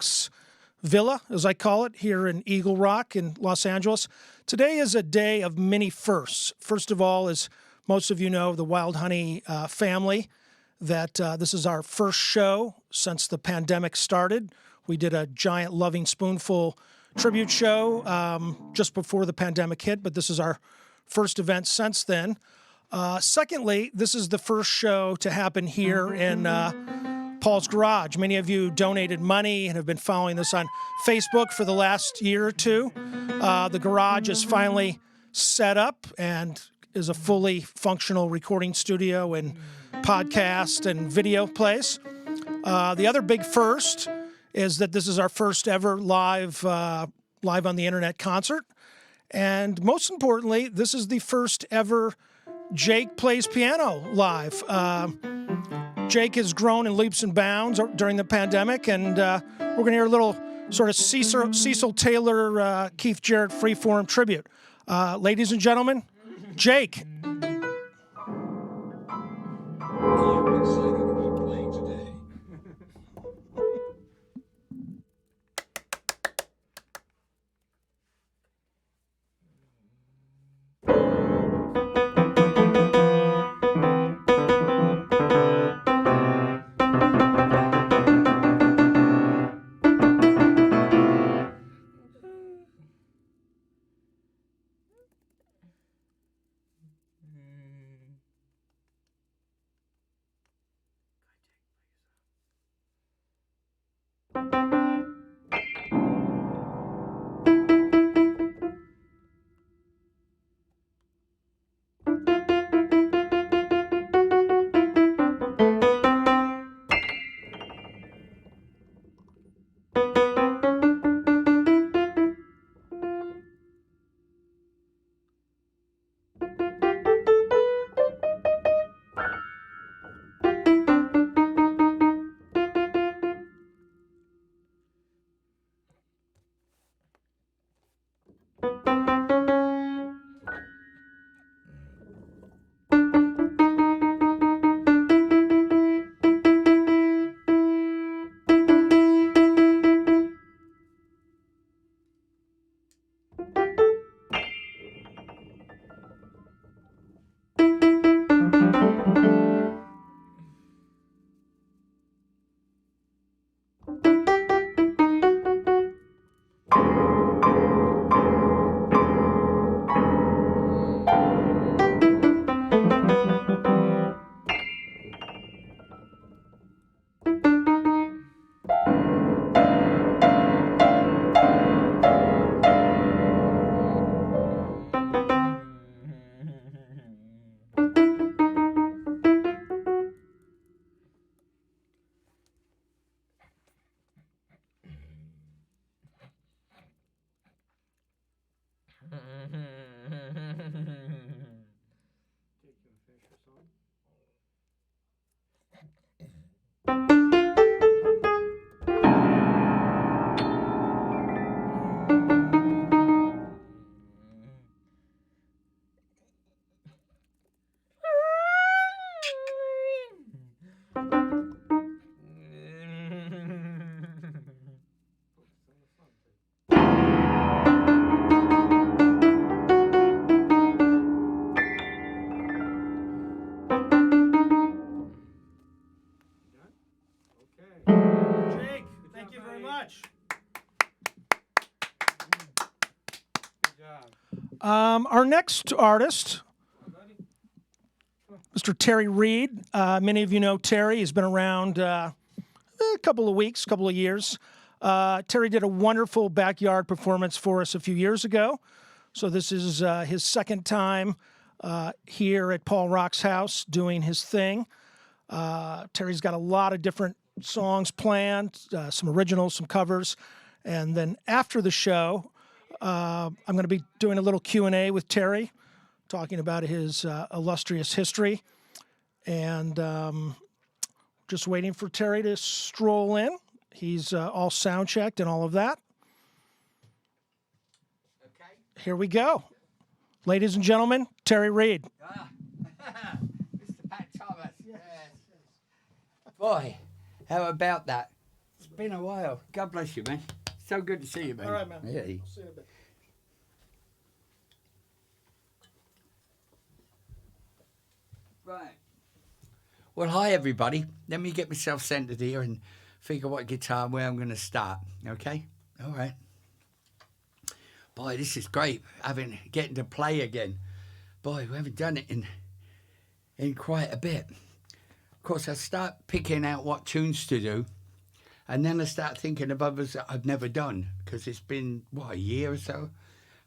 Rocks Villa, as I call it, here in Eagle Rock in Los Angeles. Today is a day of many firsts. First of all, as most of you know, the Wild Honey family, that this is our first show since the pandemic started. We did a giant Loving Spoonful tribute show just before the pandemic hit, but this is our first event since then. Secondly, this is the first show to happen here in Paul's Garage. Many of you donated money and have been following this on Facebook for the last year or two. The garage is finally set up and is a fully functional recording studio and podcast and video place. The other big first is that this is our first ever live on the internet concert. And most importantly, this is the first ever Jake Plays Piano live. Jake has grown in leaps and bounds during the pandemic, and we're going to hear a little sort of Cecil Taylor, Keith Jarrett freeform tribute. Ladies and gentlemen, Jake. Our next artist, Mr. Terry Reid. Many of you know Terry. He's been around a couple of years. Terry did a wonderful backyard performance for us a few years ago. So this is his second time here at Paul Rock's house doing his thing. Terry's got a lot of different songs planned, some originals, some covers. And then after the show, I'm going to be doing a little Q&A with Terry, talking about his illustrious history. And just waiting for Terry to stroll in. He's all sound checked and all of that. Okay. Here we go. Ladies and gentlemen, Terry Reid. Mr. Pat Thomas, yes. Boy, how about that? It's been a while. God bless you, man. So good to see you, man. All right, man. Yeah. I'll see you in a bit. Right. Well, hi, everybody. Let me get myself centered here and figure what guitar where I'm going to start. Okay? All right. Boy, this is great. Getting to play again. Boy, we haven't done it in quite a bit. Of course, I start picking out what tunes to do, and then I start thinking of others that I've never done, because it's been, a year or so?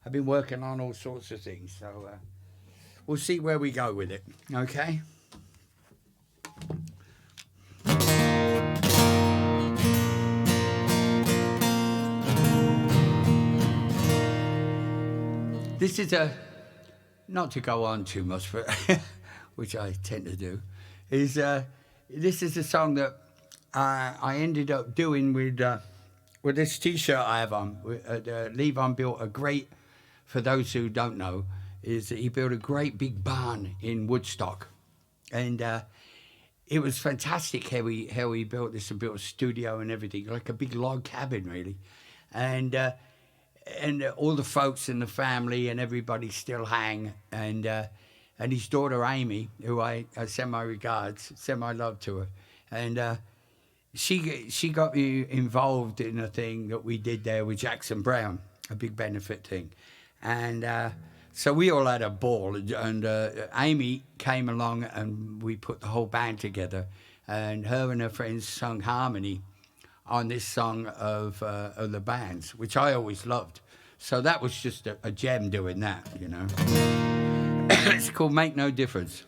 I've been working on all sorts of things, so we'll see where we go with it, okay? This is not to go on too much, but which I tend to do, this is a song that I ended up doing with this T-shirt I have on. Levon built a great, for those who don't know, he built a great big barn in Woodstock, and it was fantastic how he built this and built a studio and everything, like a big log cabin really, and all the folks in the family and everybody still hang, and his daughter Amy, who I send my regards, send my love to her, and she got me involved in a thing that we did there with Jackson Brown, a big benefit thing, and so we all had a ball, and Amy came along and we put the whole band together, and her and her friends sung harmony on this song of the band's, which I always loved. So that was just a gem doing that, you know. It's called Make No Difference.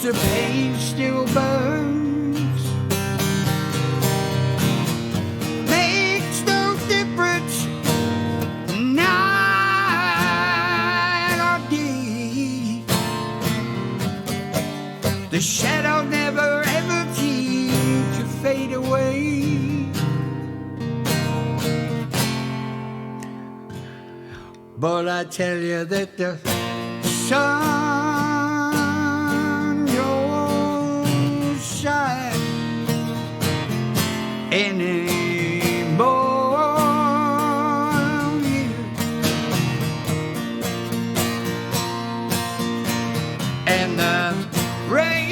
The pain still burns. Makes no difference night or day. The shadow never ever seems to fade away. But I tell you that the sun anymore, and the rain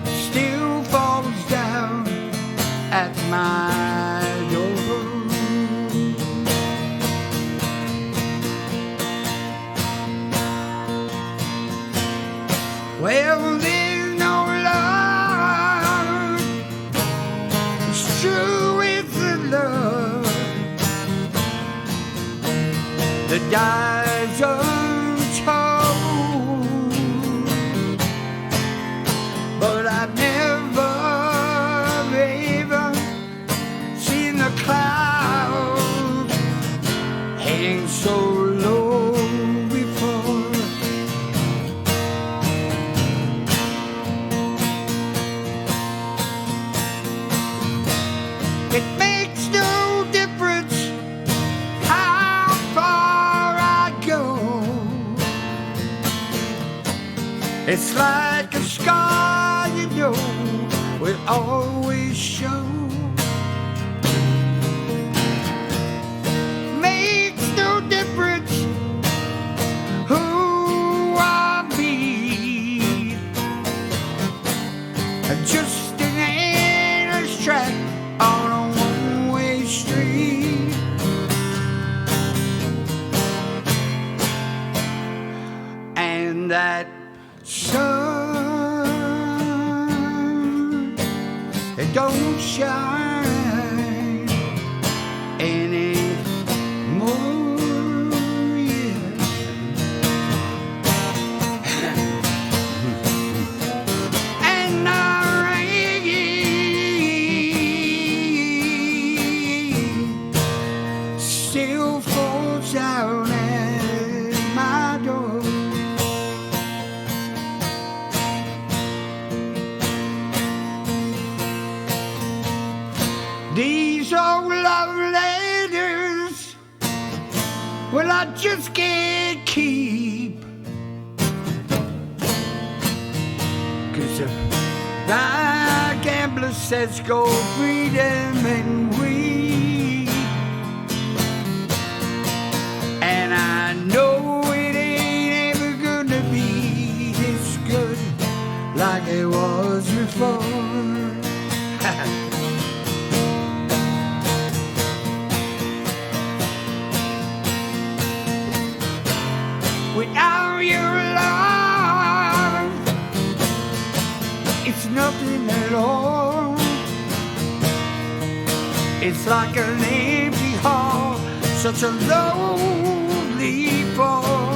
still falls down at my door. Well, there's no love, it's true, it's the love that dies untold. But I've never ever seen the clouds hang so low before. It makes no difference how far I go. It's like a scar, you know, will always show. Makes no difference who I meet. Just an endless track on a one-way street. And when that sun it don't shine anymore. Yeah. And the rain still falls down at my door. These old love letters, well, I just can't keep. 'Cause the gambler says go free them and weep. And I know it ain't ever gonna be this good like it was before. Without your love, it's nothing at all. It's like an empty hall, such a lonely fall.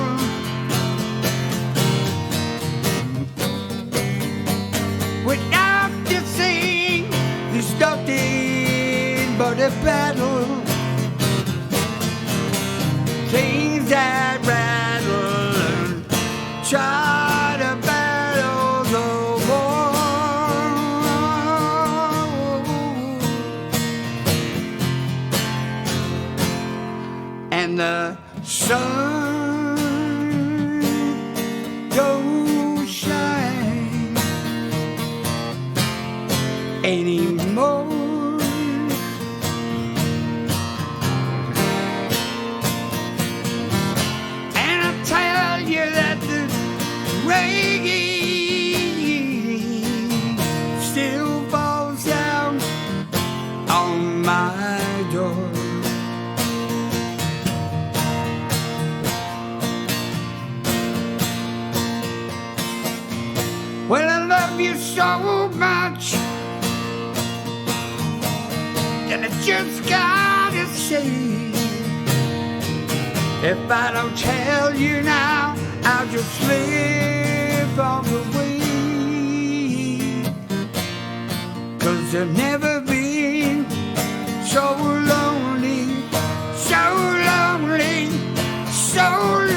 Without this thing, there's nothing but a battle. Things that rattle and try to battle the war. And the sun don't shine anymore. Still falls down on my door. Well, I love you so much that I just gotta say, if I don't tell you now, I'll just slip on the way. 'Cause I've never been so lonely, so lonely, so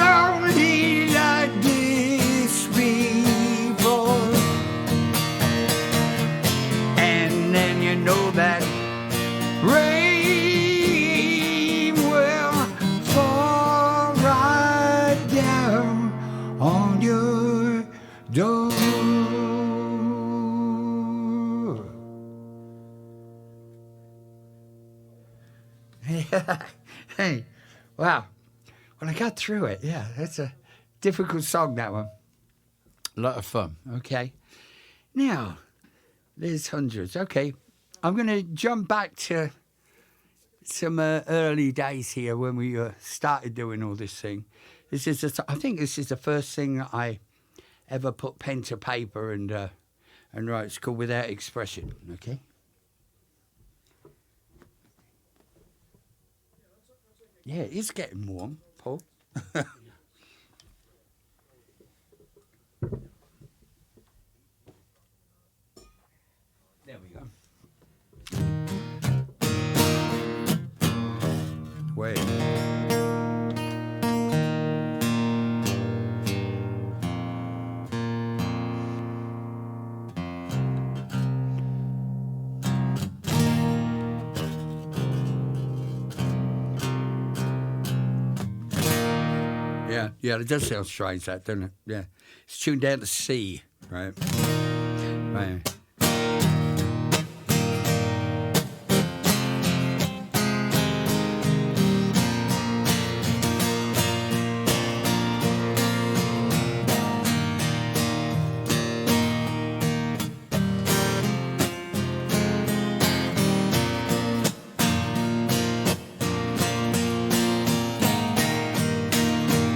lonely like this before. And then you know that rain will fall right down on your door. Hey, wow. Well, I got through it. Yeah, that's a difficult song, that one. A lot of fun. Okay. Now, there's hundreds. Okay. I'm going to jump back to some early days here when we started doing all this thing. I think this is the first thing that I ever put pen to paper and write. It's called Without Expression. Okay. Yeah, it's getting warm, Paul. There we go. Wait. Yeah, it does sound strange, that, doesn't it? Yeah. It's tuned down to C, right? Right.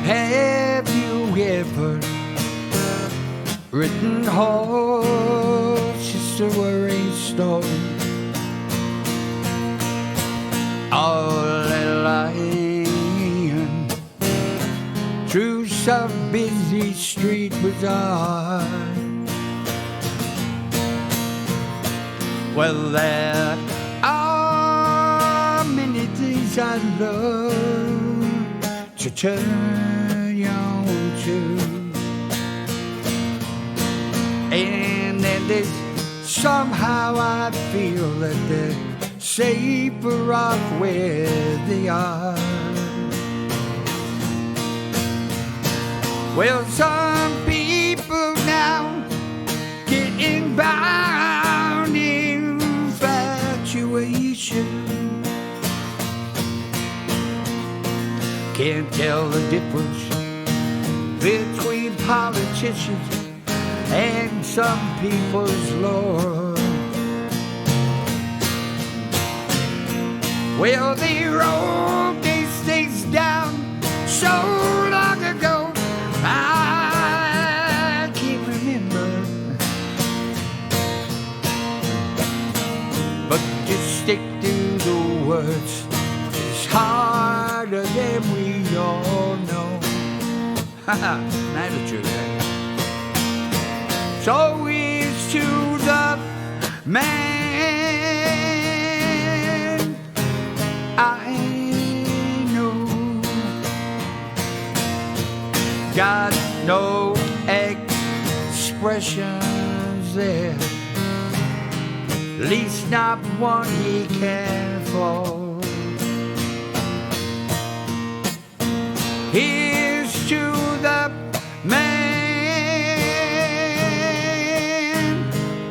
Have you ever written horses to a rainstorm, all lying through some busy street bazaar. Well, there are many things I'd love to turn you on to, and then there's somehow I feel that they're safer off where they are. Well, some people now getting bound in infatuation, can't tell the difference between politicians and some people's lore. Well, they wrote these things down so long ago, I can't remember. But to stick to the words is harder than we all know. Haha, that's true. So it's to the man I know, got no expressions there, least not one he can fall. Here's to the man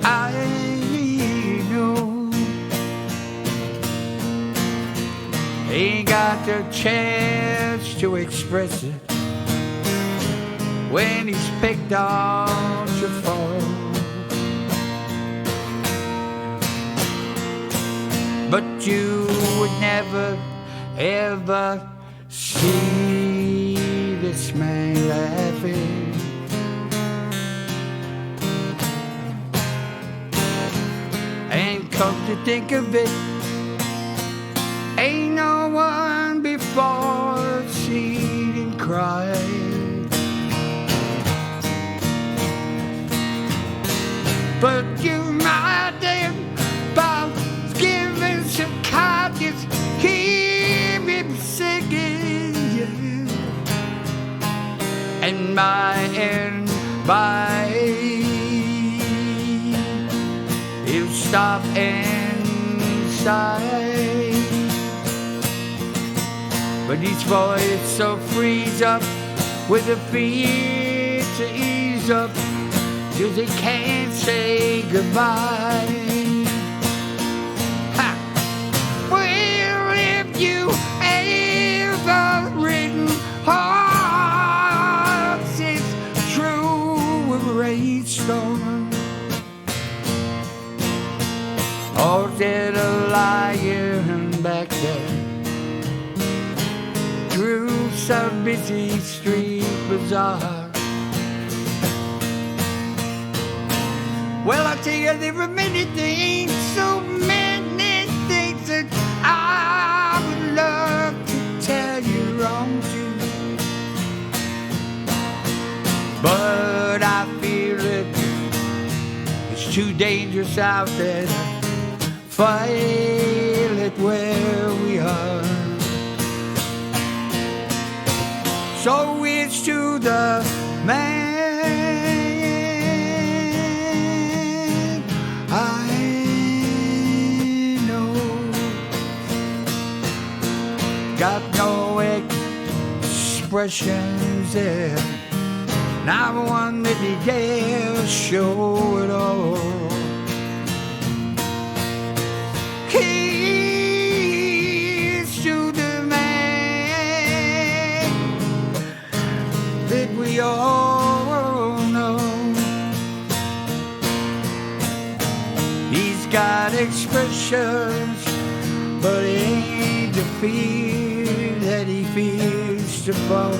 I know, ain't got the chance to express it when he's picked on to fall. But you would never, ever see this man laughing. And come to think of it, ain't no one before seen him cry. But you might have about giving some kindness, keep him singing, yeah. And by he'll stop and sigh, but each voice so frees up with a fear to ease up, 'cause he can't say goodbye. Ha! Well, if you ever written hearts, it's true of Reid Solo. Or dead a lying back there through some busy street bazaar. Well, I tell you, there were many things, so many things that I would love to tell you wrong to, but I feel it's too dangerous out there to fight it where we are. So it's to the man I know, got no expressions there, not one that he dares show at all. He's to the man that we all know. He's got expressions, but it ain't the fear that he feels to fall.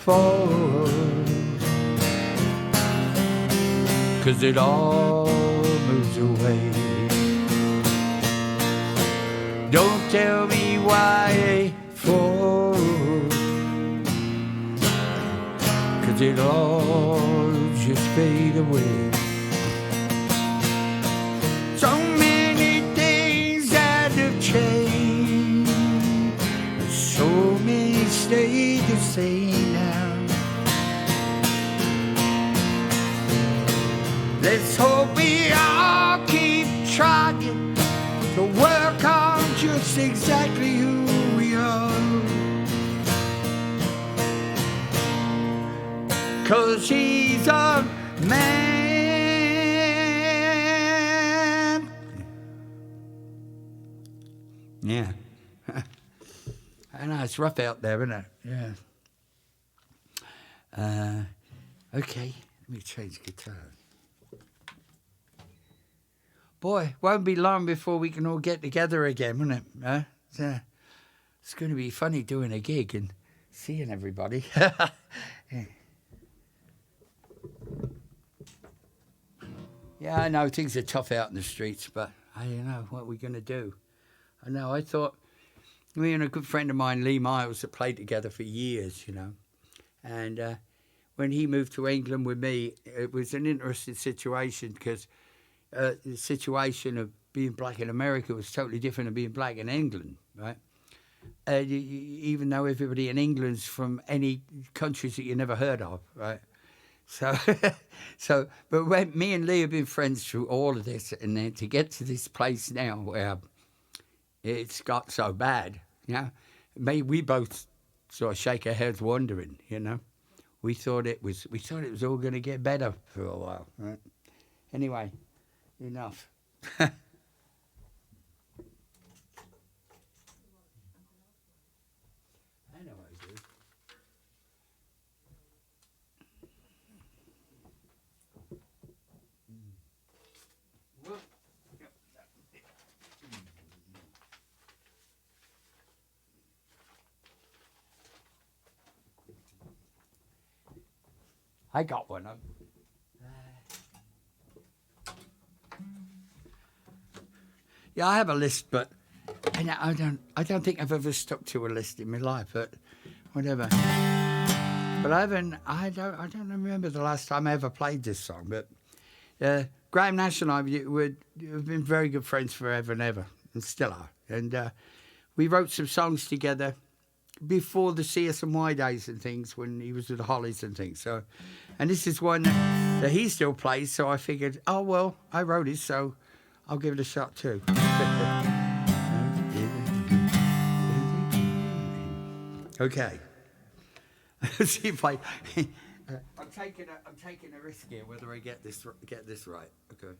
fall, 'cause it all moves away. Don't tell me why it falls, 'cause it all just fade away. So many things that have changed, so many stay the same now. Let's hope we all keep trying to work on just exactly who we are. 'Cause he's a man. Yeah. I know, it's rough out there, isn't it? Yeah. Okay, let me change guitar. Boy, won't be long before we can all get together again, won't it? It's going to be funny doing a gig and seeing everybody. Yeah, I know things are tough out in the streets, but I don't know what we're going to do. I know, I thought, me and a good friend of mine, Lee Miles, that played together for years, you know. And when he moved to England with me, it was an interesting situation because the situation of being black in America was totally different than being black in England, right? Even though everybody in England's from any countries that you never heard of, right? So, but when me and Lee have been friends through all of this, and then to get to this place now where it's got so bad, you know, we both sort of shake our heads wondering, you know. We thought it was all going to get better for a while, right? Anyway, enough. I know what I do. Well, I got one. Yeah, I have a list, but I don't think I've ever stuck to a list in my life. But whatever. But I don't remember the last time I ever played this song. But Graham Nash and I have been very good friends forever and ever, and still are. And we wrote some songs together before the CSY days and things, when he was with the Hollies and things. So, and this is one that he still plays. So I figured, oh well, I wrote it, so I'll give it a shot too. Okay. Let's see if I'm taking a risk here whether I get this right. Okay.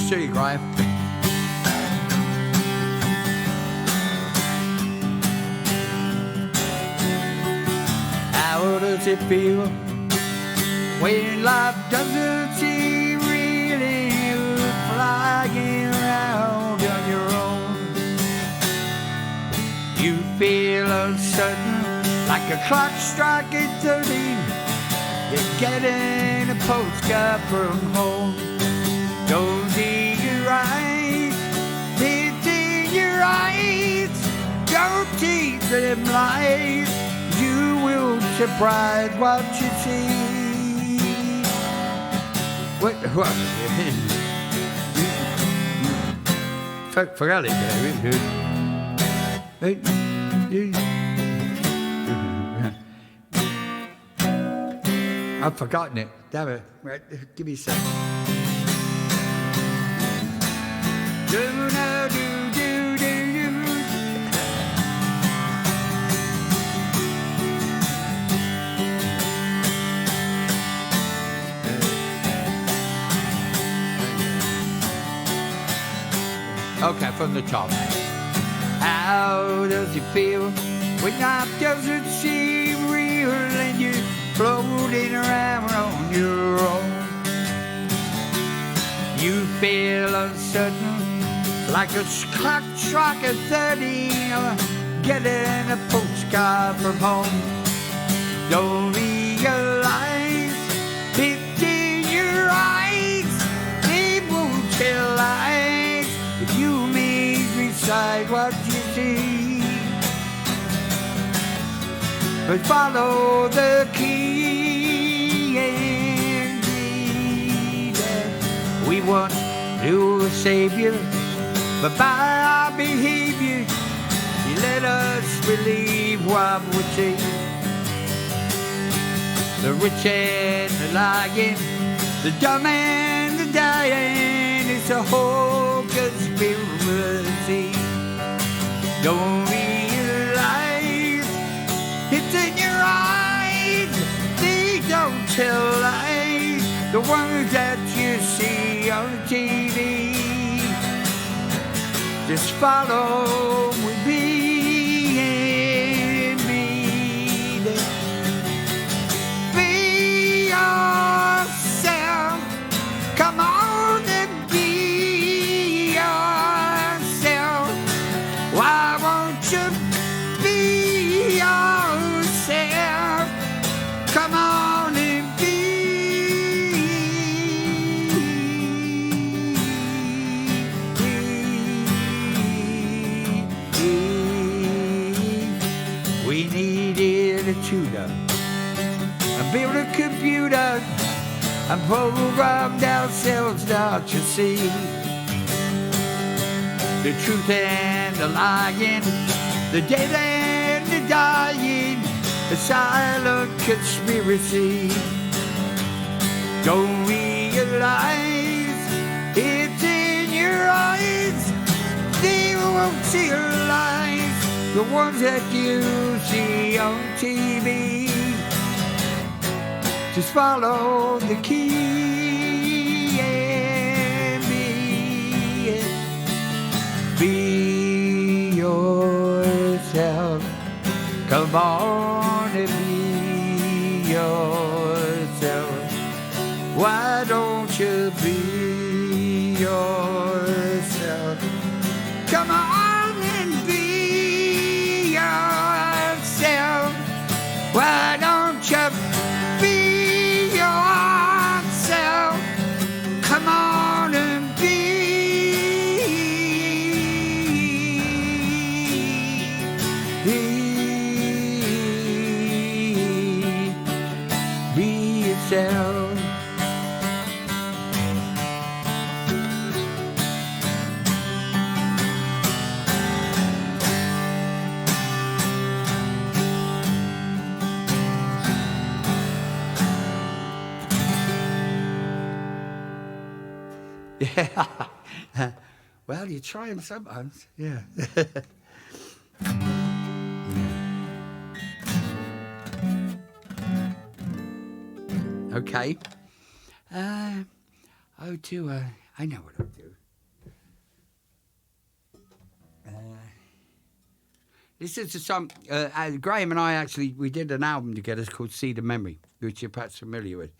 See you, Graham. How does it feel when life doesn't seem really flying around on your own? You feel uncertain, like a clock striking 13. You're getting a postcard from home. Don't see your eyes, it's in your eyes. Don't keep them lies. You will surprise what you see. What? Forgot it, David. I've forgotten it. Damn it. Right, give me a sec. Okay, from the top. How does it feel when life doesn't seem real and you're floating around on your own? feel uncertain, like a clock struck at 30, getting a postcard from home. Don't realize it's in your eyes, they won't tell lies if you may recite what you see. But follow the key and read it. We want to Savior, but by our behavior, He let us believe what we say. The rich and the lying, the dumb and the dying, it's a whole conspiracy. Don't realize it's in your eyes, they don't tell lies, the ones that you see on TV. Just follow with me and read it. Be yourself, come on and be yourself. Why won't you be yourself? Come on and be. We needed a tutor, build a computer, and programmed ourselves not to see the truth and the lying, the dead and the dying, a silent conspiracy. Don't realize it's in your eyes, they won't see lies, the ones that you see on TV. Just follow the key and be yourself. Come on and be yourself. Why don't you be yourself? Come on and be yourself. Why don't you be yourself? Come on and be yourself. Yeah. Well, you try them sometimes. Yeah. Okay. I know what I'll do. This is a song. Graham and I actually we did an album together. It's called Seed of Memory, which you're perhaps familiar with,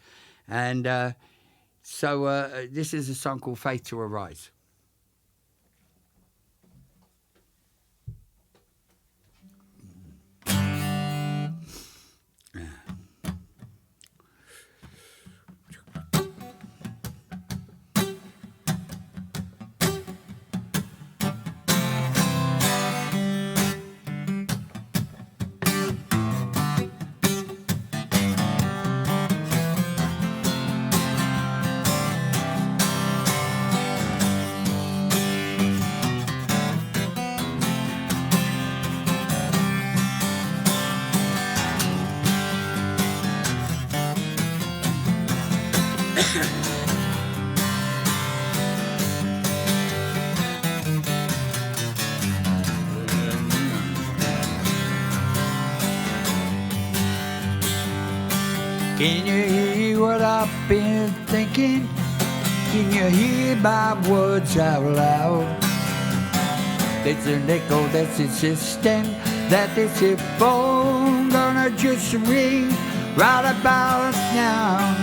and. So this is a song called Faith to Arise. Can you hear what I've been thinking? Can you hear my words out loud? There's an echo that's insisting that this is phone gonna just ring right about now.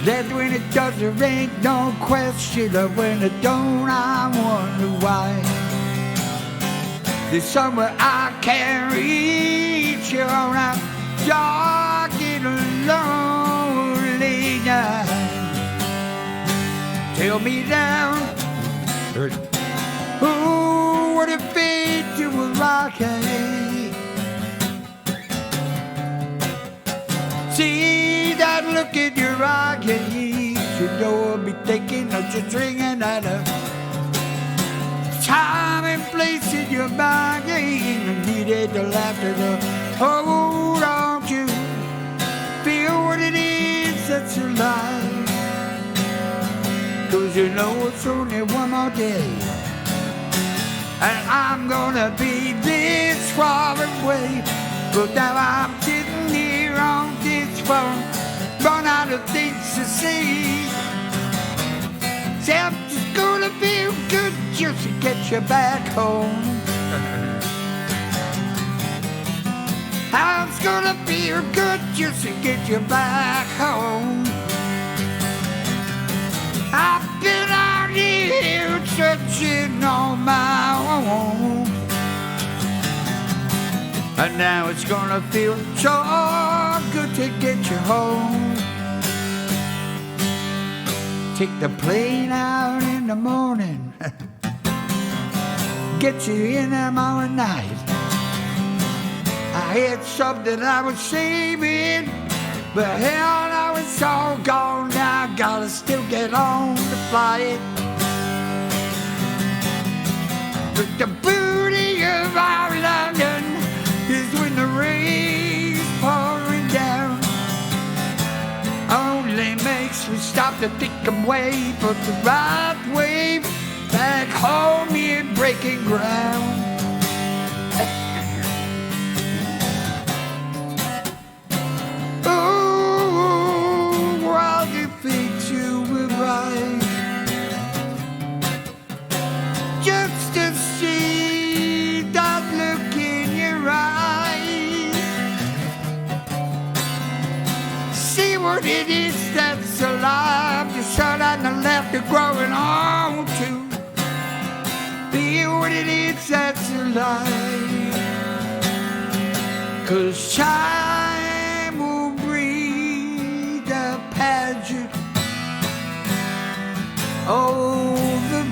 That when it does, there ain't no question of when it don't, I wonder why. There's somewhere I can't reach you on a dark and lonely night. Tell me down, who would it fade to a rocket? See that look in your eye, you know I'll be thinking of just ringing at a time and place in your mind. I needed the laughter to hold on to, feel what it is that's alive. 'Cause you know it's only one more day, and I'm gonna be this far away. But now I'm sitting here on this phone, run out of things to see. Say I'm just gonna feel good just to get you back home. I'm just gonna feel good just to get you back home. I've been out here searching on my own, and now it's gonna feel so good to get you home. Take the plane out in the morning, get you in there tomorrow night. I had something I was saving, but hell, now it's all gone now. Gotta still get on the flight. But the beauty of our London is when the rain's pouring down, only makes me stop to think and wait for the right wave back home here breaking ground. Oh, while you think you were right, just to see that look in your eyes, see what it is that's alive, the sun on the left are growing on to, feel what it is that's alive. 'Cause time will breed a pageant over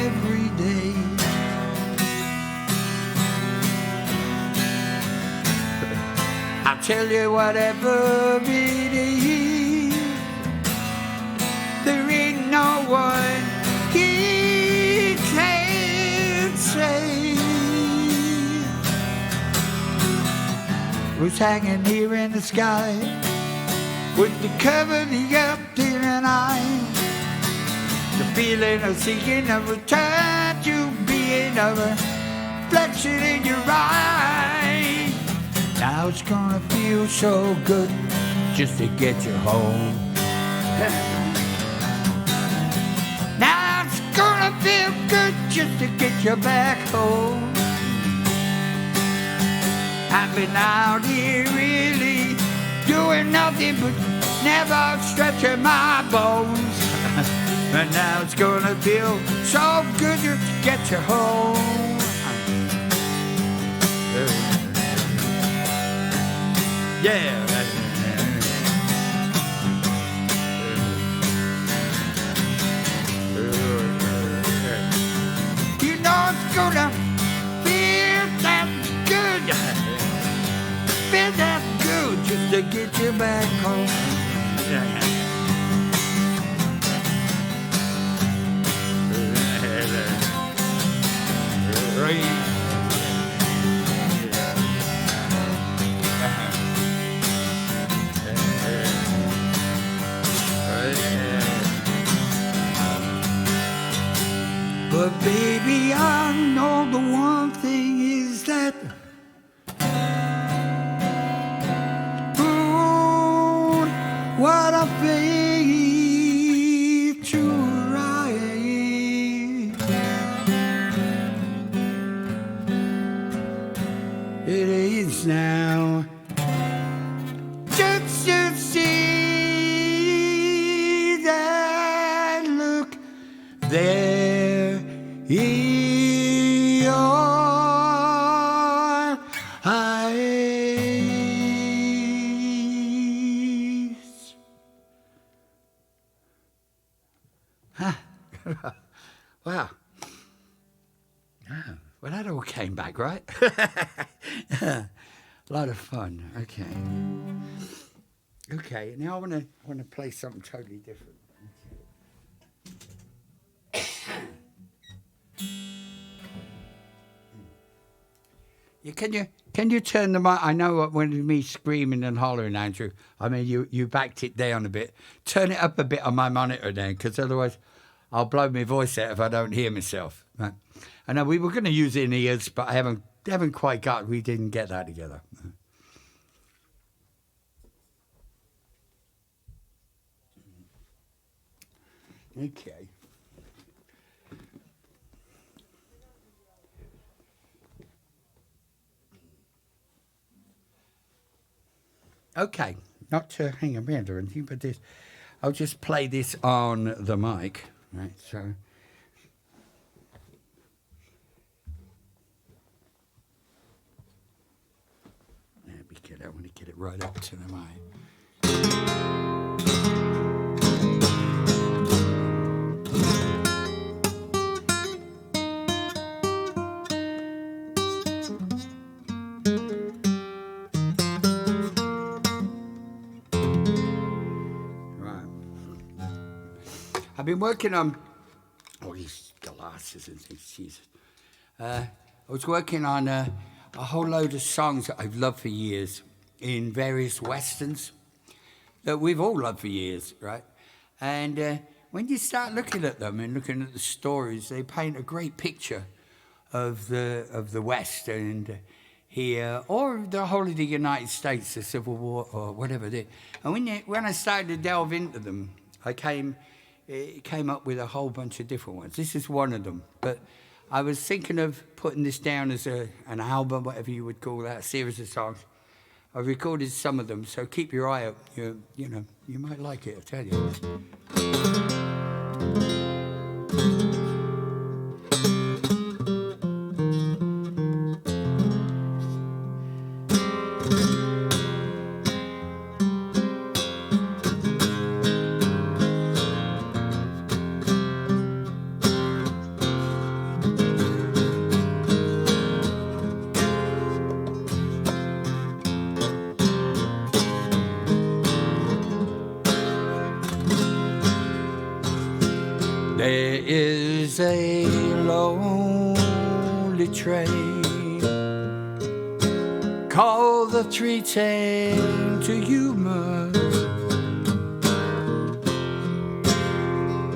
every day. I tell you, whatever it is, there ain't no one he can't say. Was hanging here in the sky with the cover the up till an eye, the feeling of seeking a return to being a reflection in your eyes. Now it's gonna feel so good just to get you home. Now it's gonna feel good just to get you back home. I've been out here really doing nothing but never stretching my bones. And now it's gonna feel so good just to get you home. Yeah. You know it's gonna feel that good. Feel that good just to get you back home. But baby, I know the one thing is that what I paid to ride, it is now just to see Wow. Oh, well, that all came back, right? A lot of fun. Okay. Now I want to play something totally different. Can you turn the mic? I know when me screaming and hollering, Andrew. I mean, you backed it down a bit. Turn it up a bit on my monitor then, because otherwise I'll blow my voice out if I don't hear myself. Right? I know we were going to use in-ears, but I haven't quite got. We didn't get that together. Okay. Okay, not to hang around or anything, but this, I'll just play this on the mic, right? So, there we go. I want to get it right up to the mic. I've been working on all these glasses and things, Jesus. I was working on a whole load of songs that I've loved for years in various westerns that we've all loved for years, right? And when you start looking at them and looking at the stories, they paint a great picture of the West and here, or the whole of the United States, the Civil War, or whatever it is. And when I started to delve into them, it came up with a whole bunch of different ones. This is one of them. But I was thinking of putting this down as an album, whatever you would call that, a series of songs. I've recorded some of them, so keep your eye out. You might like it, I tell you. There is a lonely train called the 310 to Yuma.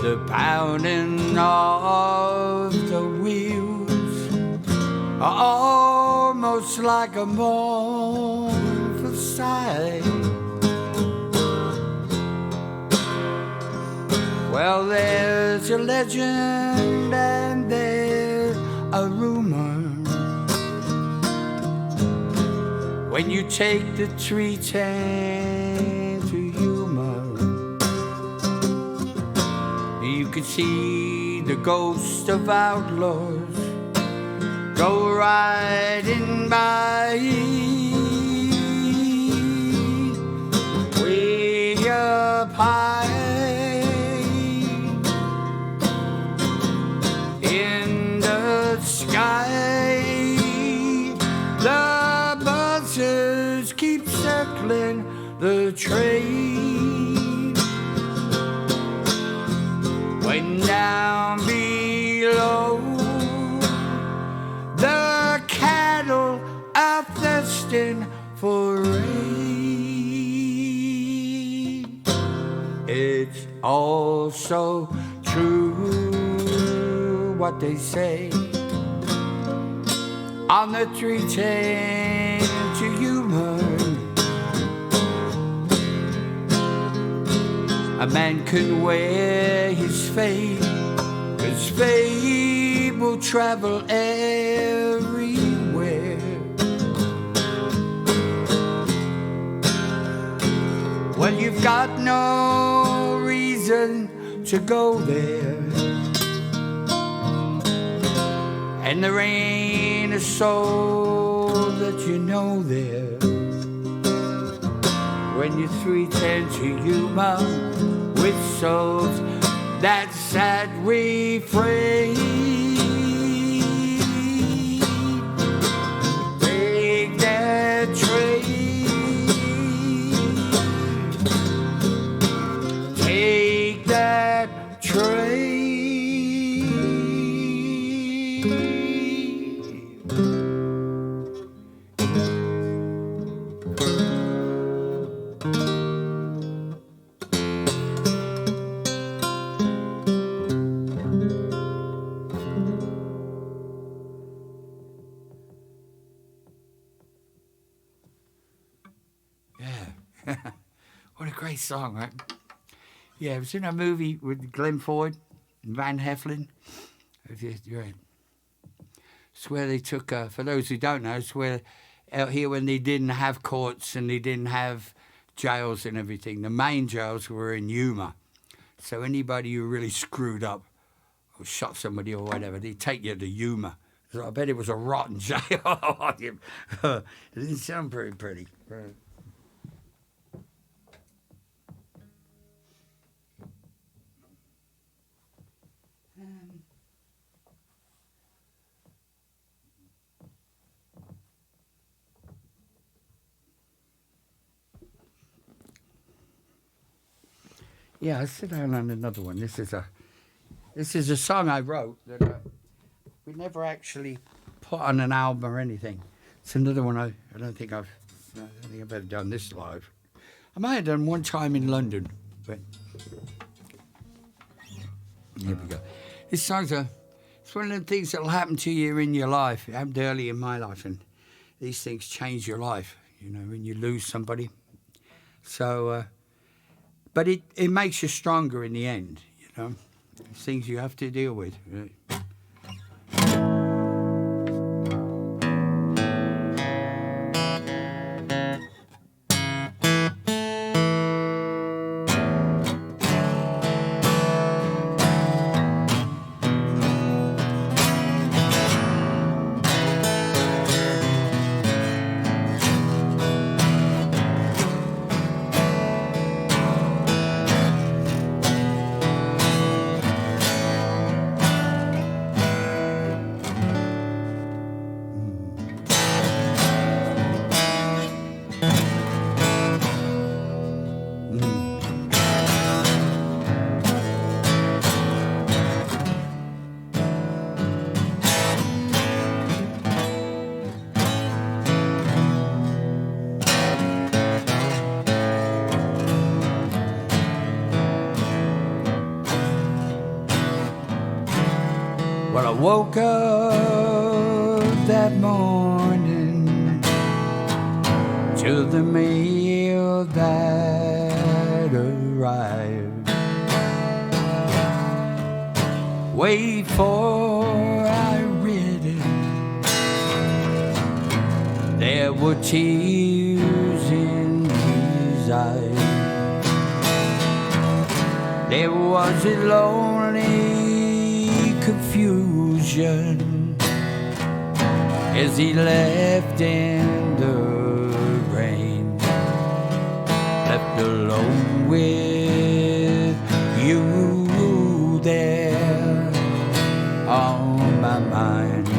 The pounding of the wheels are almost like a mournful sigh. Well, there's a legend and there's a rumor. When you take the 310 to Yuma, you can see the ghost of outlaws go riding by. Way up high the buzzers keep circling the train. When down below, the cattle are thirsting for rain. It's all so true what they say on the 310 to Yuma. A man can wear his fate, 'cause fate will travel everywhere. Well, you've got no reason to go there, and there ain't a soul that you know there. When you're 310 to Yuma, whistles that sad refrain. Take that train, take that train. What a great song, right? Yeah, it was in a movie with Glenn Ford and Van Heflin. It's where they took, for those who don't know, it's where out here when they didn't have courts and they didn't have jails and everything, the main jails were in Yuma. So anybody who really screwed up or shot somebody or whatever, they'd take you to Yuma. So I bet it was a rotten jail. It didn't sound very pretty. Right. Yeah, I'll sit down on another one. This is a song I wrote that we never actually put on an album or anything. It's another one I don't think I've ever done this live. I might have done one time in London, but here we go. This song's it's one of the things that'll happen to you in your life. It happened early in my life, and these things change your life, you know, when you lose somebody. So, but it makes you stronger in the end, you know. It's things you have to deal with. Right? Well, I woke up that morning to the mail that arrived. Wait for I read it. There were tears in his eyes. There was a lonely confusion as he left in the rain, left alone with you there on my mind.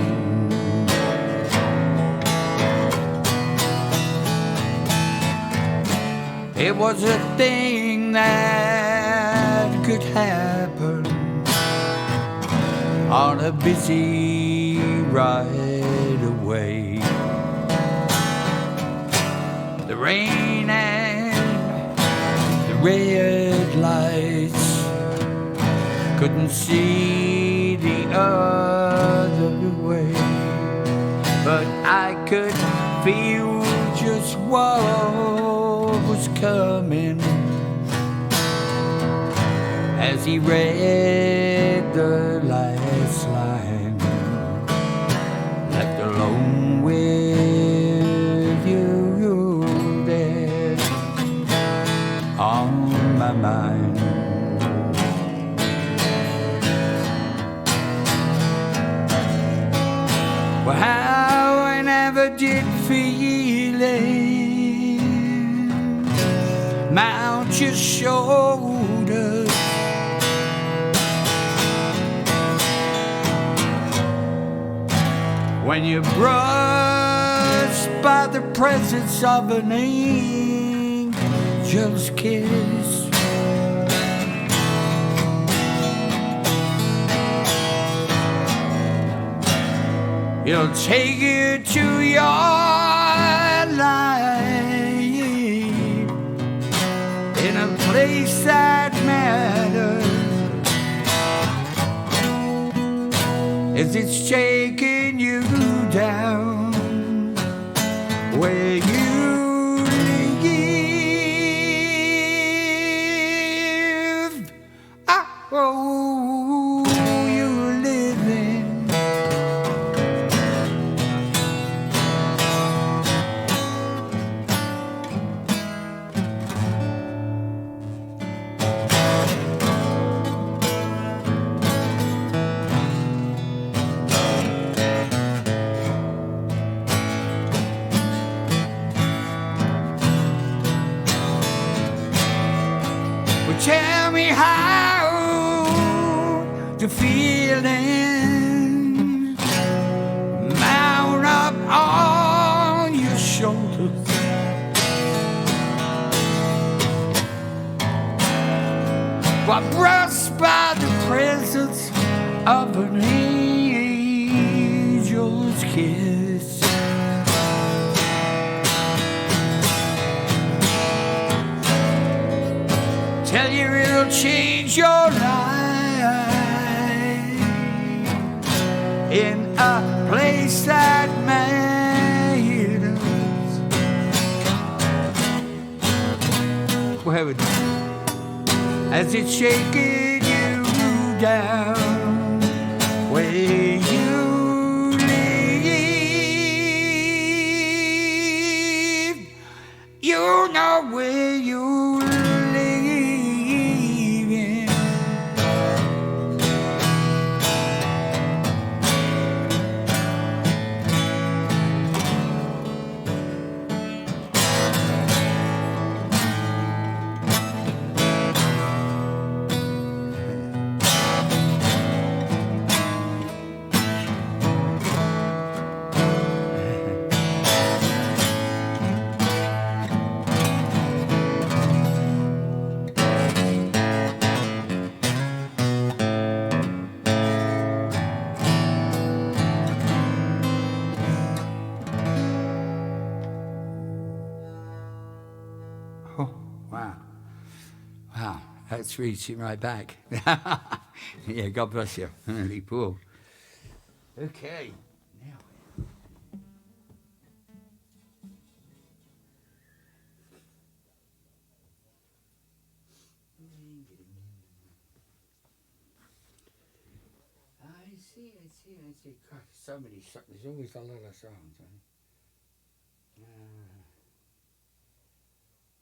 It was a thing that could happen on a busy right away. The rain and the red lights couldn't see the other way, but I could feel just what was coming as he read the last line, left alone with you there on my mind. Well, how I never did feel it mount your shoulders when you're brushed by the presence of an angel's kiss. He'll take you to your life in a place that matters as it's taking you down where you live. Oh, you living. Tell me how the feeling mount up on your shoulders. While brushed by the presence of an angel's kiss. Tell you it'll change your life in a place that matters. Where would as it's shaking you down where you live. You know where you live. Oh, wow. Wow, that's reaching right back. Yeah, God bless you. Really cool. Okay. Now. I see. God, so many songs. There's always a lot of songs, honey.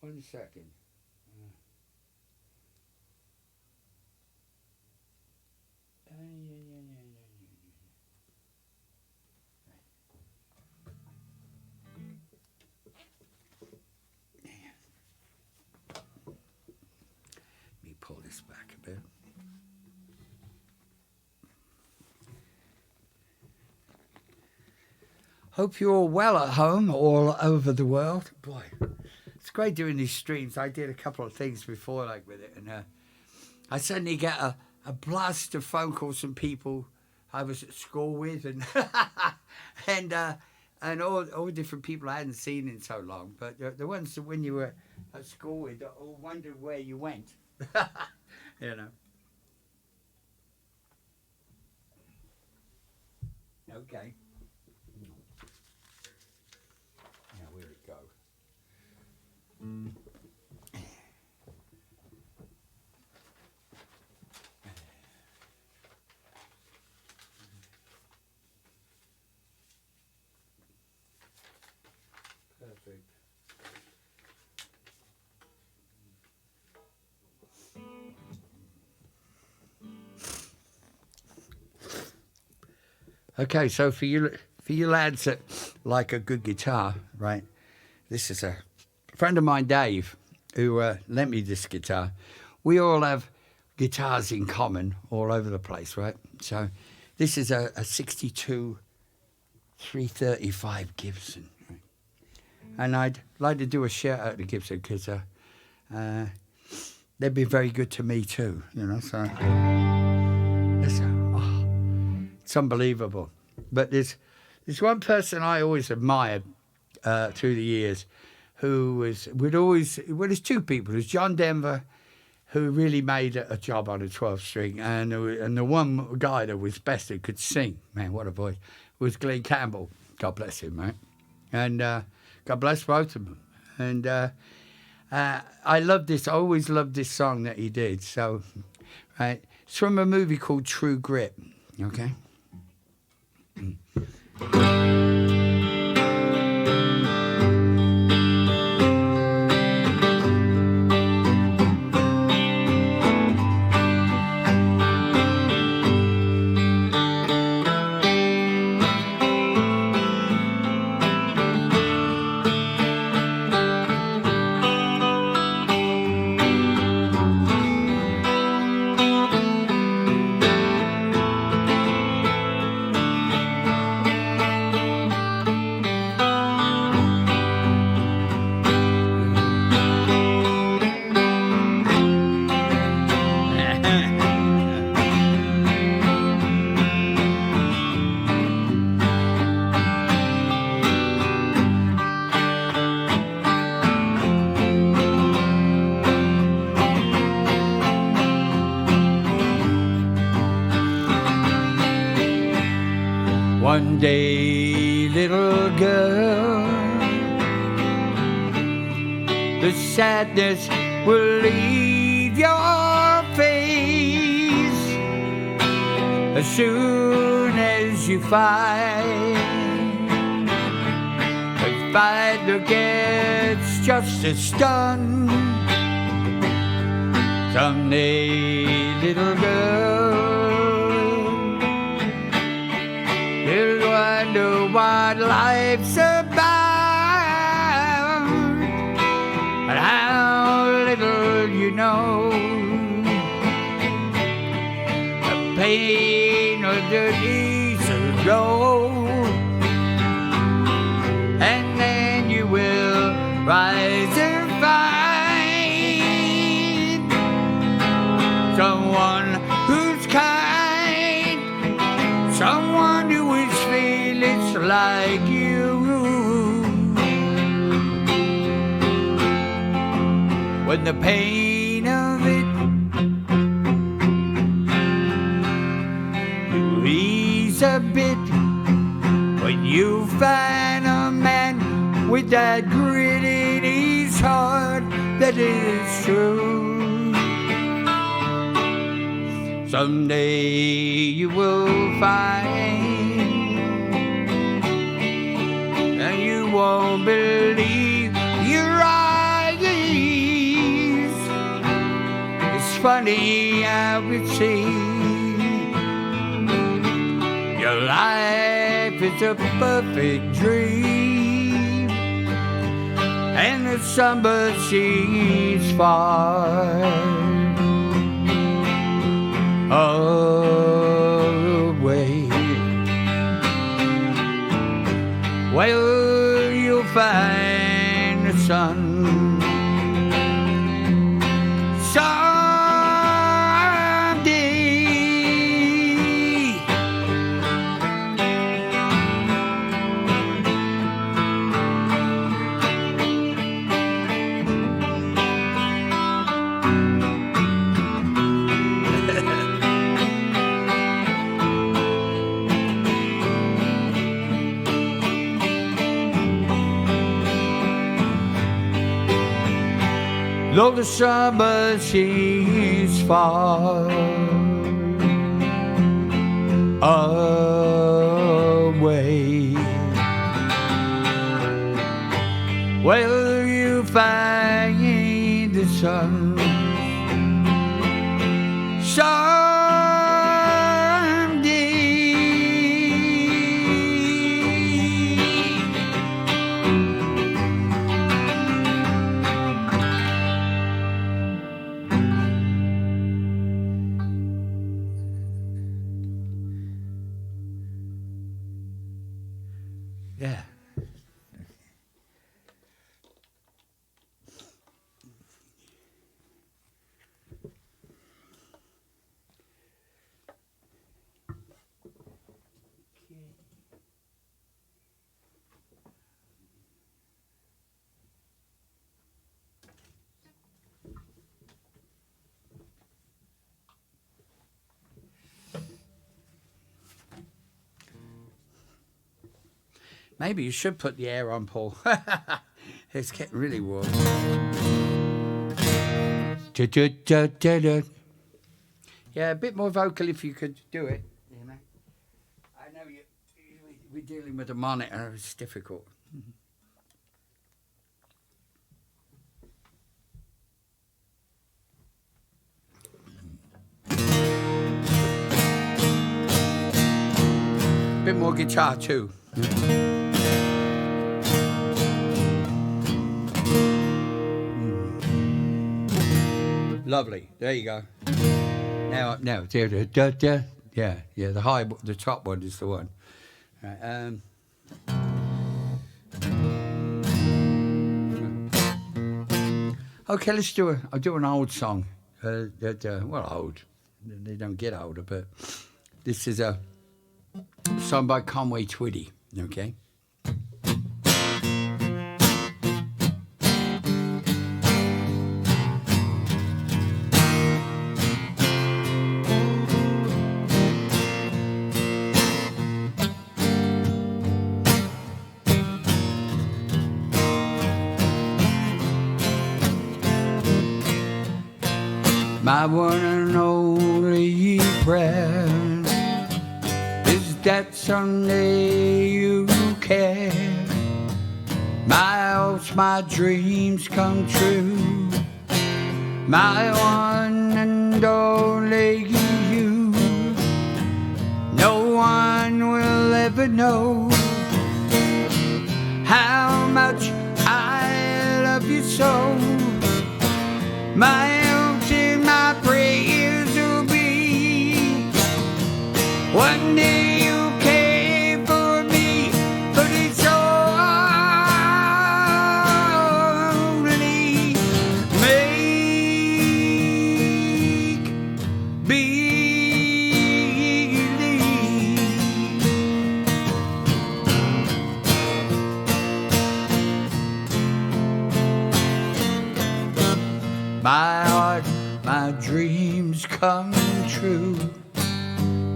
1 second. Let me pull this back a bit. Hope you're all well at home, all over the world. Boy, it's great doing these streams. I did a couple of things before, like with it, and I suddenly get a blast of phone calls from people I was at school with, and and all different people I hadn't seen in so long. But the ones that when you were at school with, all wondered where you went. You know. Okay. Now where'd it go? Perfect. Okay, so for you lads that like a good guitar, right? This is a friend of mine, Dave, who lent me this guitar. We all have guitars in common all over the place, right? So this is a 62 335 Gibson. And I'd like to do a shout out to Gibson because they've been very good to me too, so it's unbelievable. But there's one person I always admired through the years there's two people. There's John Denver, who really made a job on the 12th string, and the one guy that was best who could sing, man, what a voice, was Glenn Campbell. God bless him, man. And God bless both of them. And I always loved this song that he did. So, right, it's from a movie called True Grit, okay? One day, little girl, the sadness will leave your face as soon as you find gets justice done. Someday, little girl, you'll wonder what life's about and how little you know the pain of the diesel glow. And then you will rise and find someone who's kind, someone who is fearless like you. When the pain of it you ease a bit, when you find a man with that grit in his heart that is true, someday you will find, and you won't believe your eyes. It's funny how it seems your life is a perfect dream, and the summer seems far away. Well, you'll find the sun someday. Though the summer seems far away, well, you find the sun someday. Maybe you should put the air on, Paul. It's getting really warm. Yeah, a bit more vocal if you could do it. You know, I know we're dealing with a monitor. It's difficult. Bit more guitar too. Lovely. There you go. Now, yeah, the top one is the one. Right, okay, I'll do an old song. Well, old. They don't get older, but this is a song by Conway Twitty. Okay. My one and only prayer is that someday you care. My hopes, my dreams come true. My one and only you. No one will ever know how much I love you so. My hopes and my prayers will be one day you care for me, but it's only make believe. My heart, my dreams come true.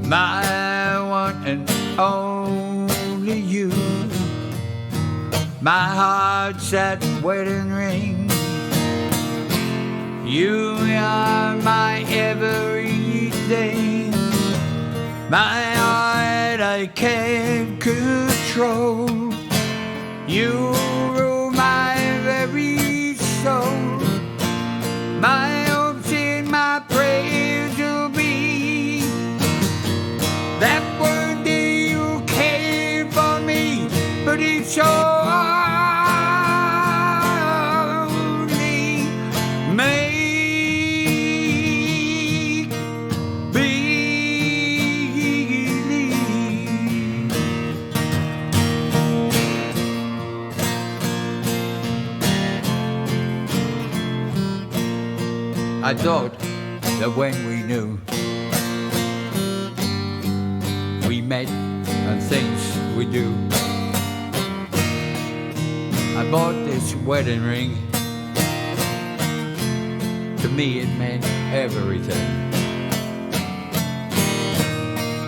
My one and only you. My heart's that wedding ring. You are my everything. My heart I can't control. You rule my very soul. My hopes and my prayers will be that one day you'll care for me, but it's only make believe. I thought that when we knew we met and things we do, I bought this wedding ring. To me it meant everything.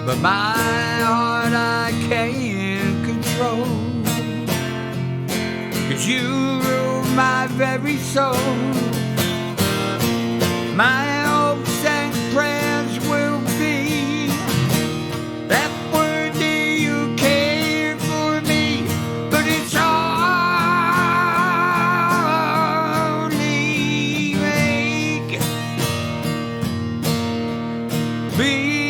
But my heart I can't control, 'cause you rule my very soul. My hopes and prayers will be that one day you care for me, but it's only make believe.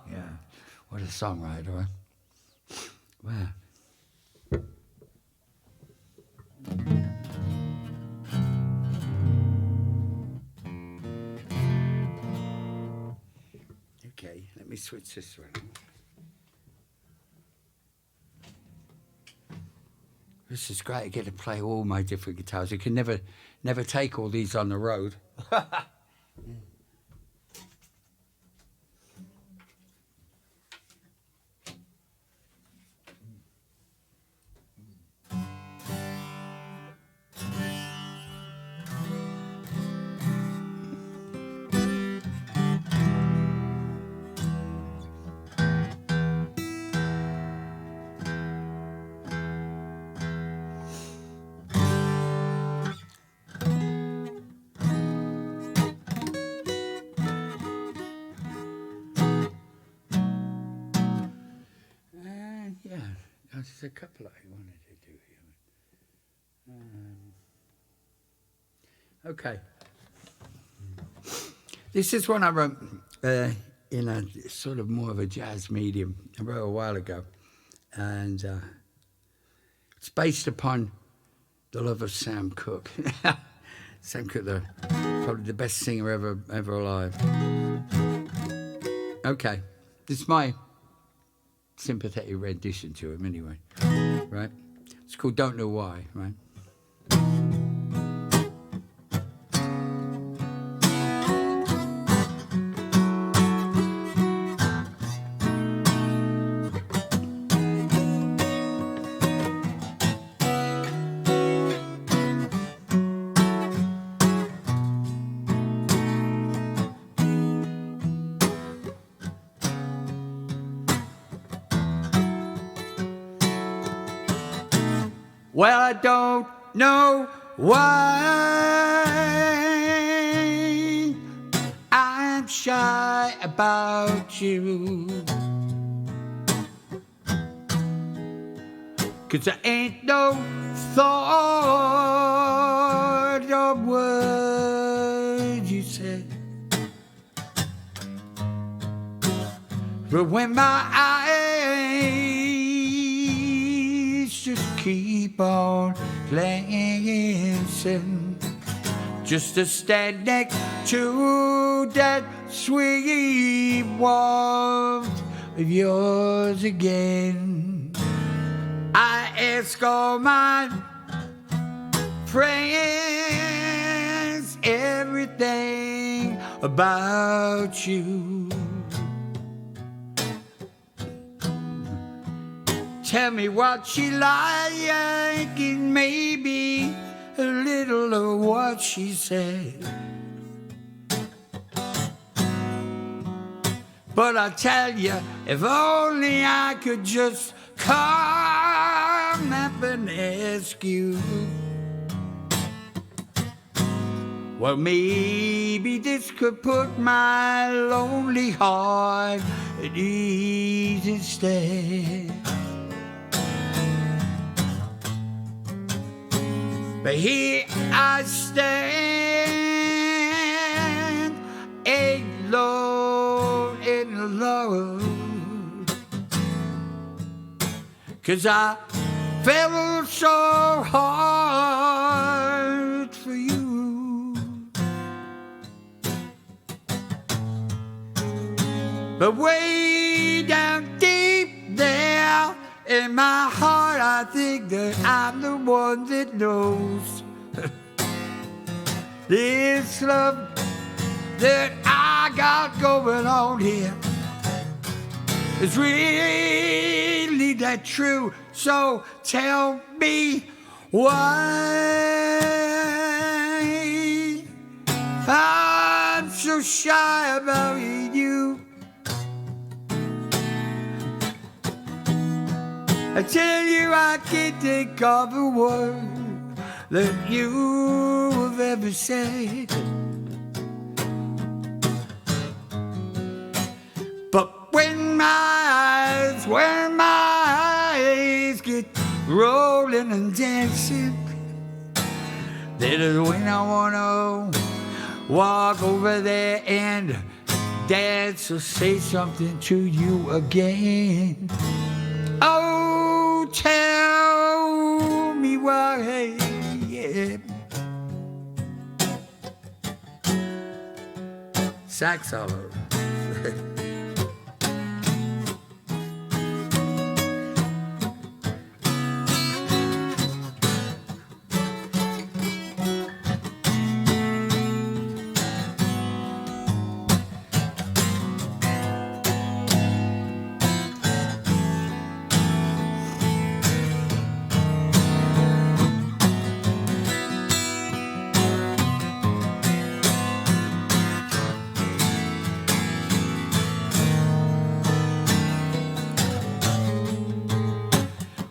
Yeah, what a songwriter, huh? Wow. Okay, let me switch this one. This is great. I get to play all my different guitars. You can never take all these on the road. there's a couple I wanted to do here. Okay. This is one I wrote in a sort of more of a jazz medium. I wrote a while ago. And it's based upon the love of Sam Cooke. Sam Cooke, probably the best singer ever alive. Okay, this is my sympathetic rendition to him anyway, right? It's called Don't Know Why, right? Well, I don't know why I'm shy about you, 'cause there ain't no thought of words you said. But when my eyes just keep on glancing, just to stand next to that sweet warmth of yours again, I ask all my friends everything about you. Tell me what she like and maybe a little of what she said. But I tell you, if only I could just come up and ask you, well, maybe this could put my lonely heart at ease instead. But here I stand, alone in love, 'cause I fell so hard for you. But way down deep there in my heart, I think that I'm the one that knows this love that I got going on here is really that true. So tell me why I'm so shy about you. I tell you, I can't think of a word that you have ever said. But when my eyes get rolling and dancing, that is when I wanna walk over there and dance or say something to you again. Oh, tell me why, yeah. Sax solo.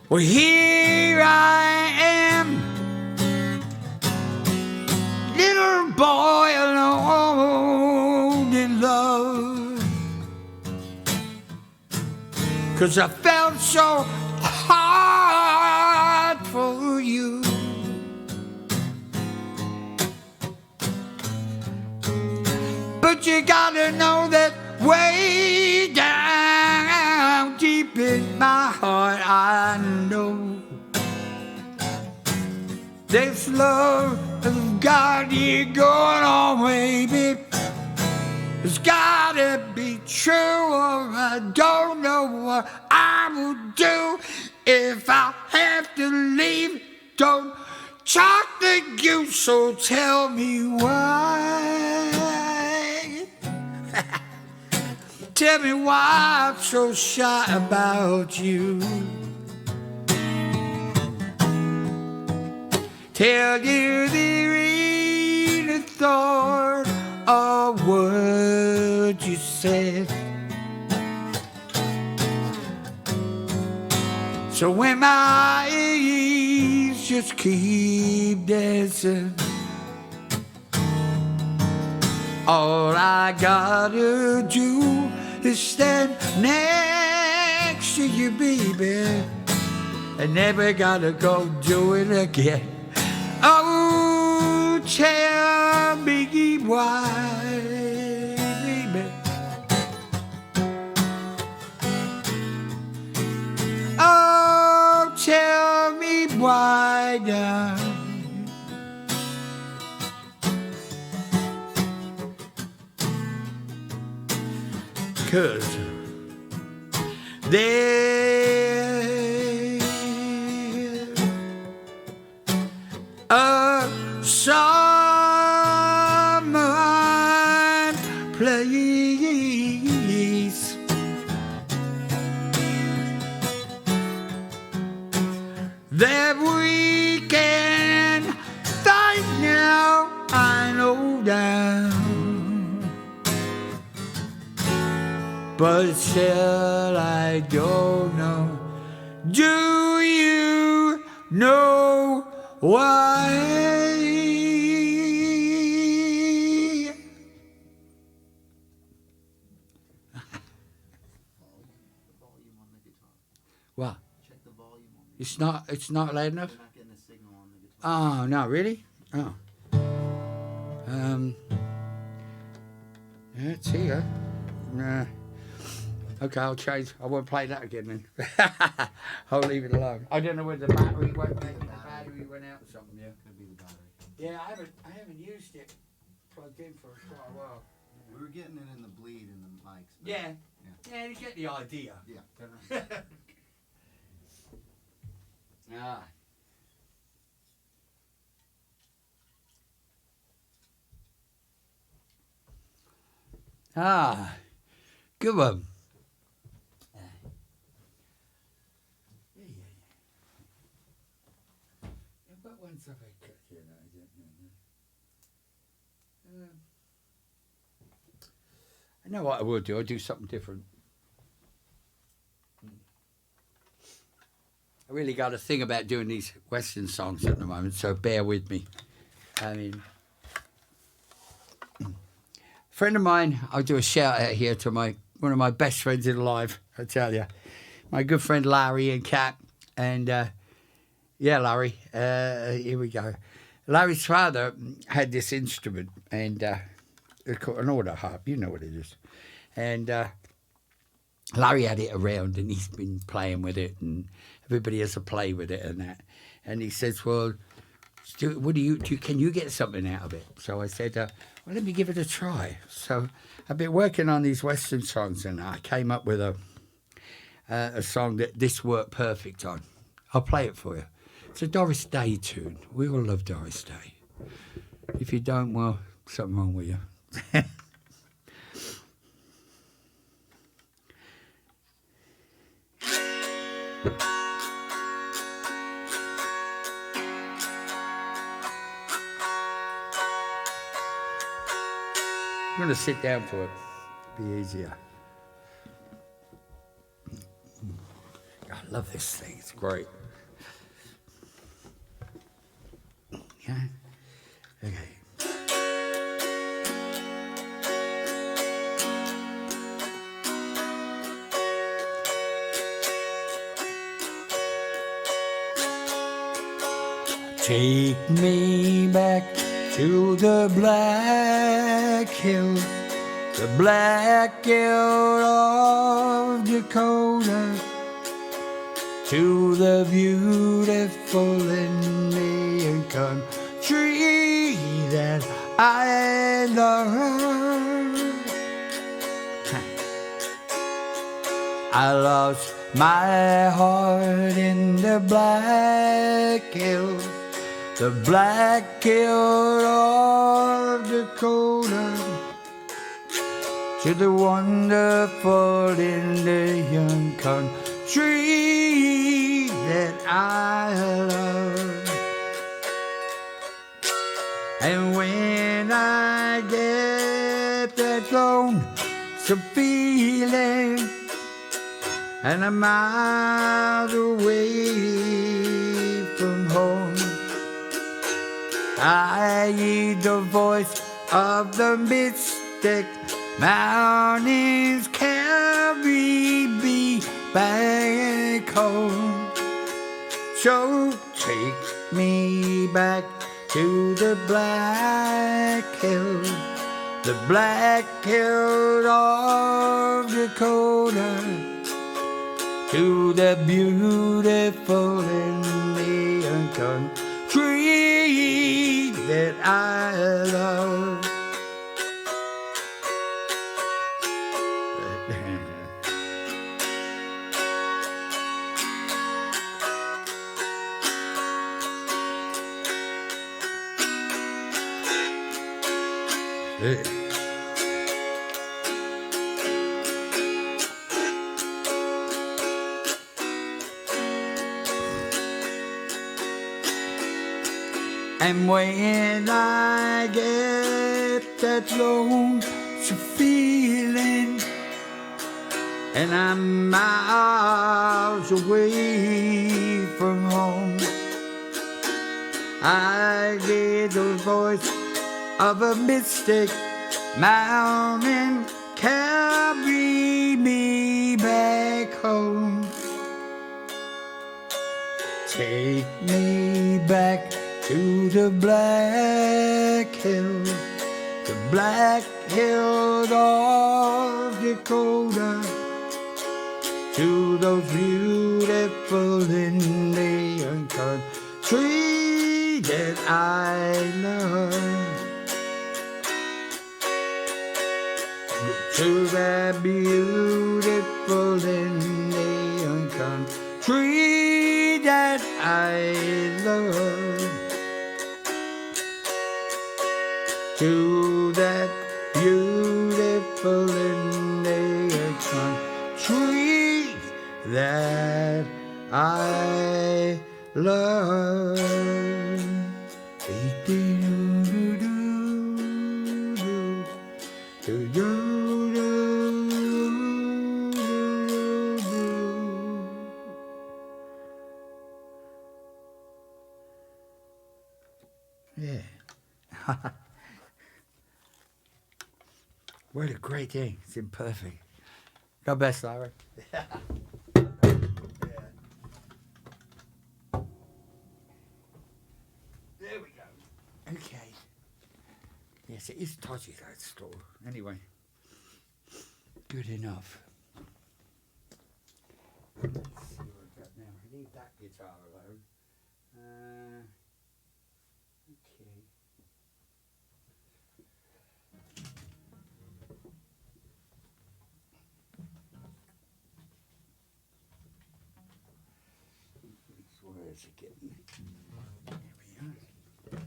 Well, here I am, little boy alone in love, 'cause I felt so hard But you gotta know that way down deep in my heart, I know this love has got you going on, baby. It's gotta be true, or I don't know what I will do if I have to leave. Don't talk to you, so tell me why. Tell me why I'm so shy about you. Tell you there ain't a thought of what you said. So when my eyes just keep dancing, all I gotta do is stand next to you, baby. I never gotta go do it again. Oh, tell me why, baby. Oh, tell me why now. 'Cause there's a someone place that we can find now. I know down. But still I don't know. Do you know why? What? Check the volume on the It's not loud enough? You're not getting a signal on the guitar. Oh, no, really? Oh. Let's see, huh? Nah. Okay, I'll change. I won't play that again then. I'll leave it alone. I don't know whether the battery went out or something. Yeah. Could be the battery. Yeah, I haven't used it plugged in for quite a while. We were getting it in the bleed in the mics. But Yeah. Yeah, you get the idea. Yeah. Ah. Ah. Good one. What ones have I cut here? I don't know. I know what I would do. I'd do something different. I really got a thing about doing these Western songs at the moment, so bear with me. I mean, a friend of mine, I'll do a shout out here to one of my best friends in life, I tell you. My good friend Larry and Kat. And yeah, Larry, here we go. Larry's father had this instrument, and it's called an order harp, you know what it is. And Larry had it around, and he's been playing with it, and everybody has to play with it and that. And he says, well, what can you get something out of it? So I said, well, let me give it a try. So I've been working on these Western songs, and I came up with a song that this worked perfect on. I'll play it for you. It's a Doris Day tune. We all love Doris Day. If you don't, well, something wrong with you. I'm going to sit down for it. Be easier. I love this thing. It's great. Yeah. Okay. Take me back to the Black Hills the black guild of Dakota, to the beautiful Indian country that I love. I lost my heart in the black hills, the black hill of Dakota, to the wonderful Indian country that I love. And when I get that lonesome feeling, and I'm miles away from home, I hear the voice of the mystic mountains carry me back home. So take me back to the black hills, the black hills of Dakota, to the beautiful Indian country that I love. And when I get that lonesome feeling, and I'm miles away from home, I hear the voice of a mystic mountain carry me back home. Take me back to the black hills, the black hills of Dakota, to those beautiful Indian country that I love, to that beautiful Indian country that I love, to that beautiful Indian country that I love. Yeah. What a great thing. It's imperfect. God bless, Larry. Yeah. There we go. Okay. Yes, it is dodgy, that store. Anyway. Good enough. Let's see what I've got now. Leave that guitar alone. Okay. These words are getting. There we are.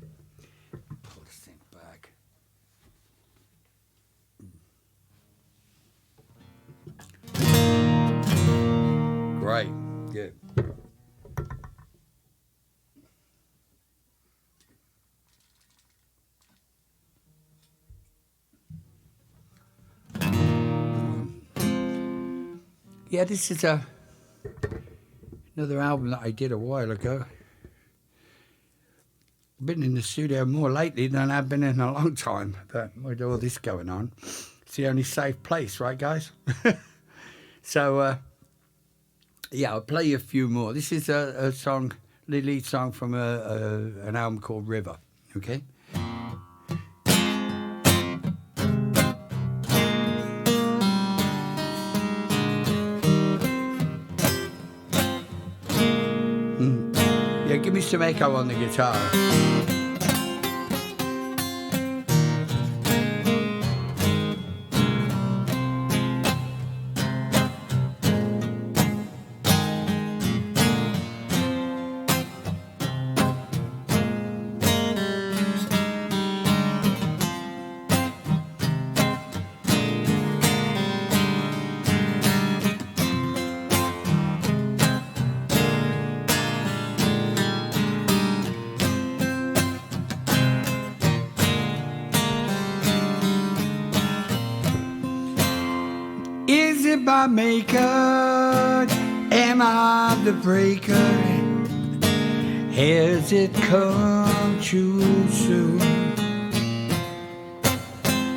Pull this thing back. Great. Good. Yeah, this is another album that I did a while ago. I've been in the studio more lately than I've been in a long time, but with all this going on, it's the only safe place, right, guys? So, yeah, I'll play you a few more. This is a song, the lead song from an album called River, okay? used to make on the guitar. Is it my maker? Am I the breaker? Has it come too soon?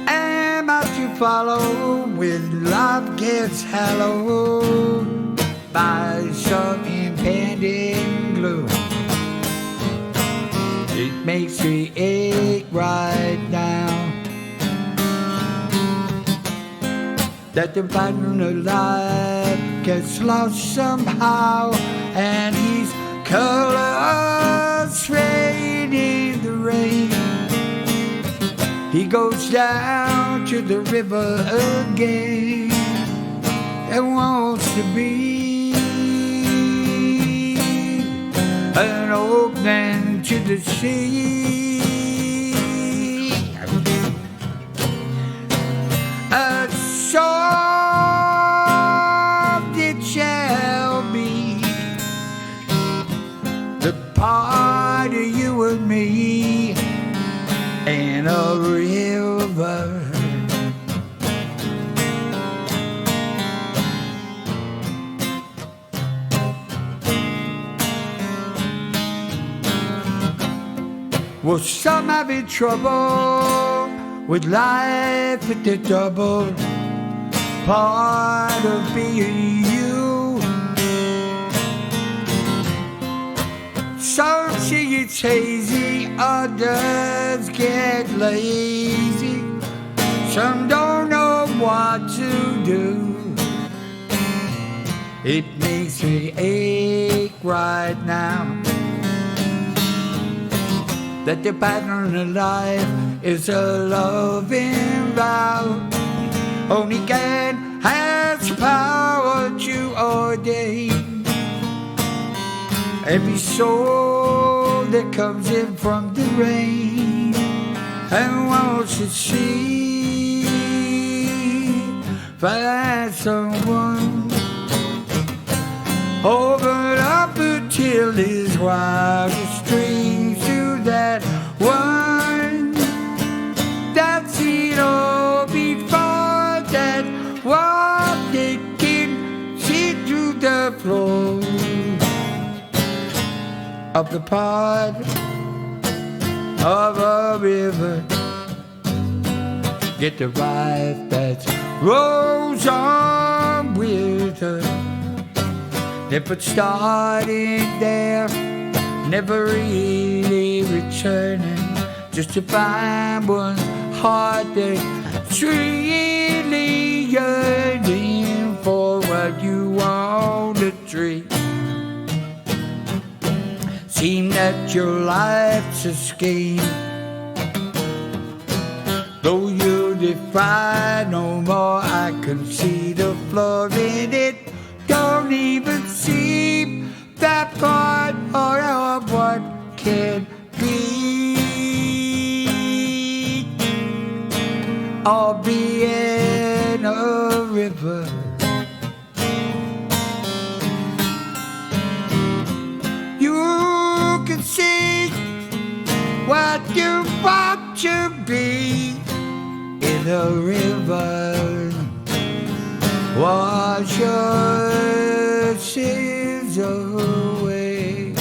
Am I to follow when life gets hallowed by some impending gloom? It makes me ache right now that the pattern of life gets lost somehow, and his colors fade in the rain. He goes down to the river again and wants to be an opening to the sea. Soft it shall be, the part of you and me, and a river. Well, some having trouble with life at the double part of being you. Some see it's hazy, others get lazy. Some don't know what to do. It makes me ache right now that the pattern of life is a loving vow. Only God has power to ordain every soul that comes in from the rain and wants to see, find someone, open up until his wildest dreams to that one that's seen all before, that one they can see through the floor of the part of a river. Get the life that rolls on with her. Never starting there, never really returning, just to find one's heart that's really yearning for what you want to dream. Seem that your life's a scheme, though you defy no more, I can see the flaw in it. Don't even seem that part of what can be, or be in a river. You can see what you want to be in a river. Wash your sins away.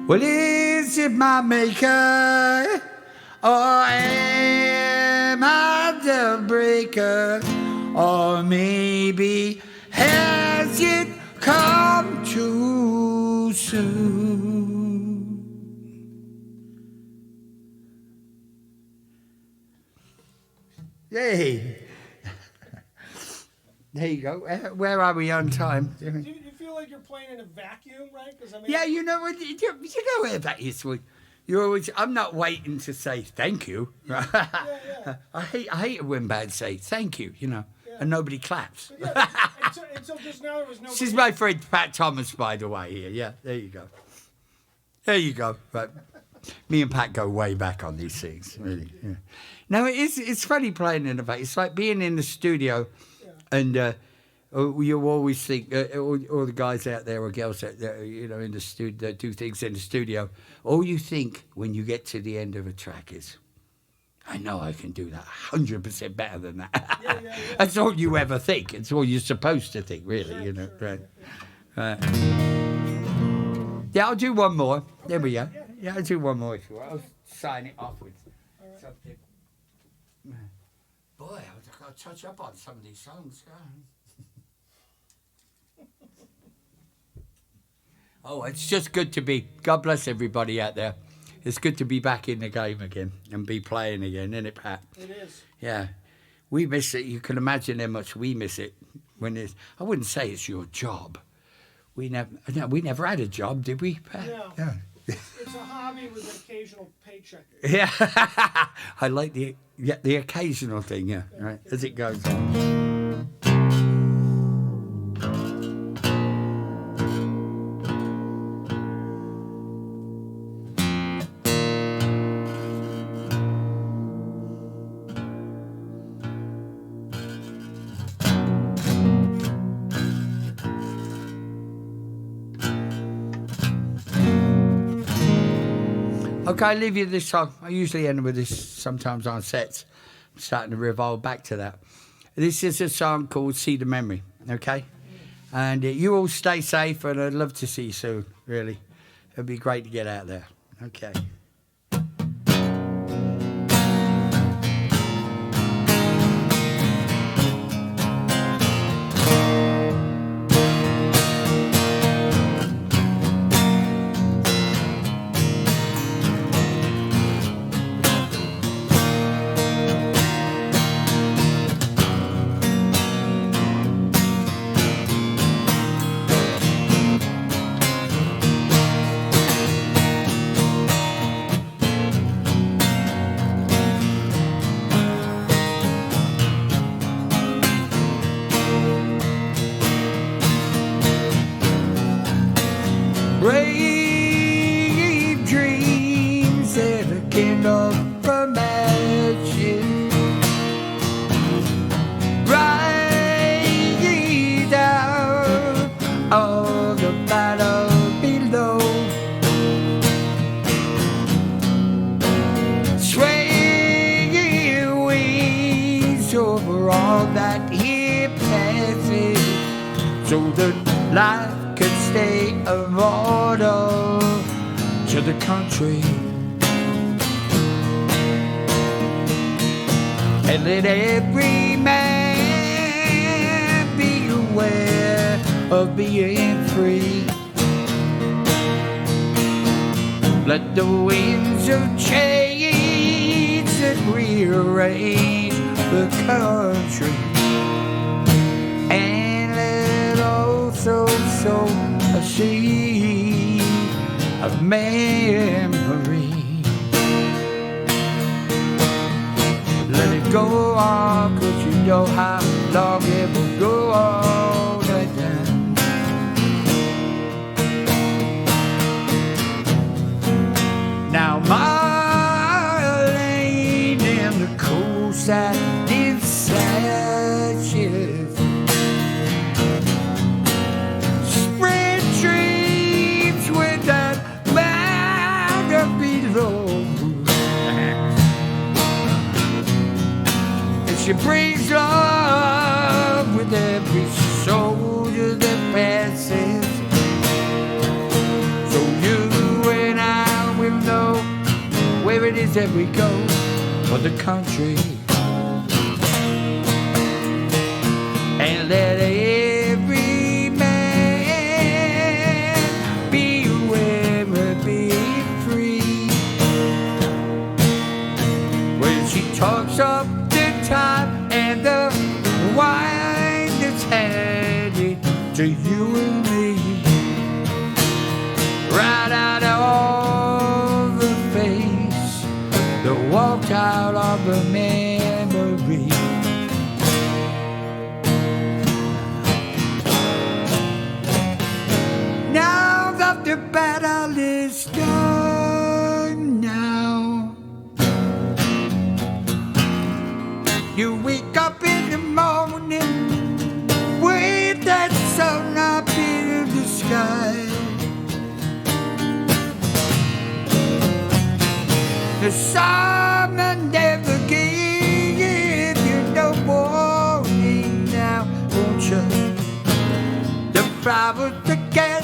Well, is it my maker, or am I the breaker? Or maybe has it come too soon? Hey. There you go. Where are we on time? Do you feel like you're playing in a vacuum, right? Because I mean, Yeah, you know what? You know where that is. You always. I'm not waiting to say thank you. Right? yeah. I hate it when bands say thank you. You know, and nobody claps. Yeah, until just now there was no. This is my friend Pat Thomas, by the way. Here, yeah. There you go. There you go. Right. Me and Pat go way back on these things. Really. Yeah. No, it's funny playing in the back. It's like being in the studio. And you always think, all the guys out there or girls out there, you know, in the studio, that do things in the studio, all you think when you get to the end of a track is, I know I can do that 100% better than that. Yeah. That's all you ever think. It's all you're supposed to think, really, you know. Sure. Right. Yeah, I'll do one more. Okay. There we go. Yeah, I'll do one more if you want. I'll sign it off with something. Boy, I've got to touch up on some of these songs. Oh, it's just good to be. God bless everybody out there. It's good to be back in the game again and be playing again, isn't it, Pat? It is. Yeah. We miss it. You can imagine how much we miss it when it's. I wouldn't say it's your job. We never had a job, did we, Pat? No. Yeah. It's a hobby with an occasional paycheck. Yeah, I like the occasional thing, yeah, right, as it goes on. Okay, I'll leave you this song. I usually end with this sometimes on sets. I'm starting to revolve back to that. This is a song called See the Memory, okay? And you all stay safe, and I'd love to see you soon, really. It'd be great to get out there. Okay. Brave dreams that are kindled from ashes, rise out of the battle below, sway wings over all that here passes, so that life could stay immortal to the country. And let every man be aware of being free. Let the winds of change that rearrange the country, and let also sow a seed of memory. Let it go on, 'cause you know how long it will go on again. Now Marlene in the cool side is sashes, spread dreams with that man below. And she brings love with every soldier that passes. So you and I will know where it is that we go for the country. And let every man be aware of being free. When she talks of the time you and me. Right out of the face that walked out of the memory. Now that the battle is done now, you wake up in the morning with that sun up in the sky. The summer never gave you no warning now, won't you? The flowers that get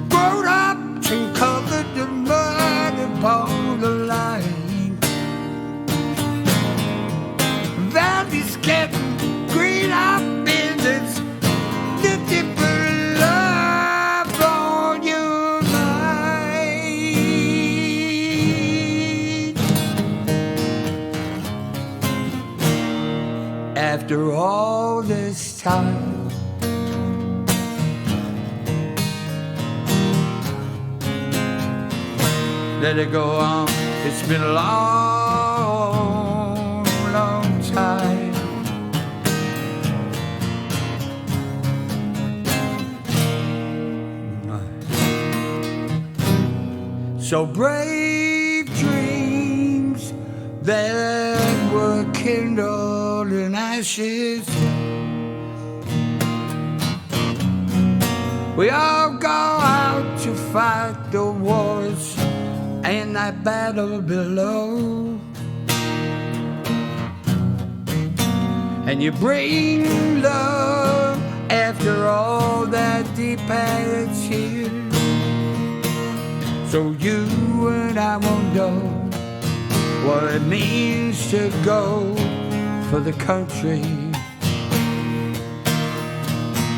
grown up and covered the mud upon the line. Valleys getting green up in this deeper love on your mind. After all this time, let it go on. It's been a long, long time. So brave dreams that were kindled in ashes. We all go out to fight the wars and that battle below. And you bring love after all that deep has here. So you and I won't know what it means to go for the country.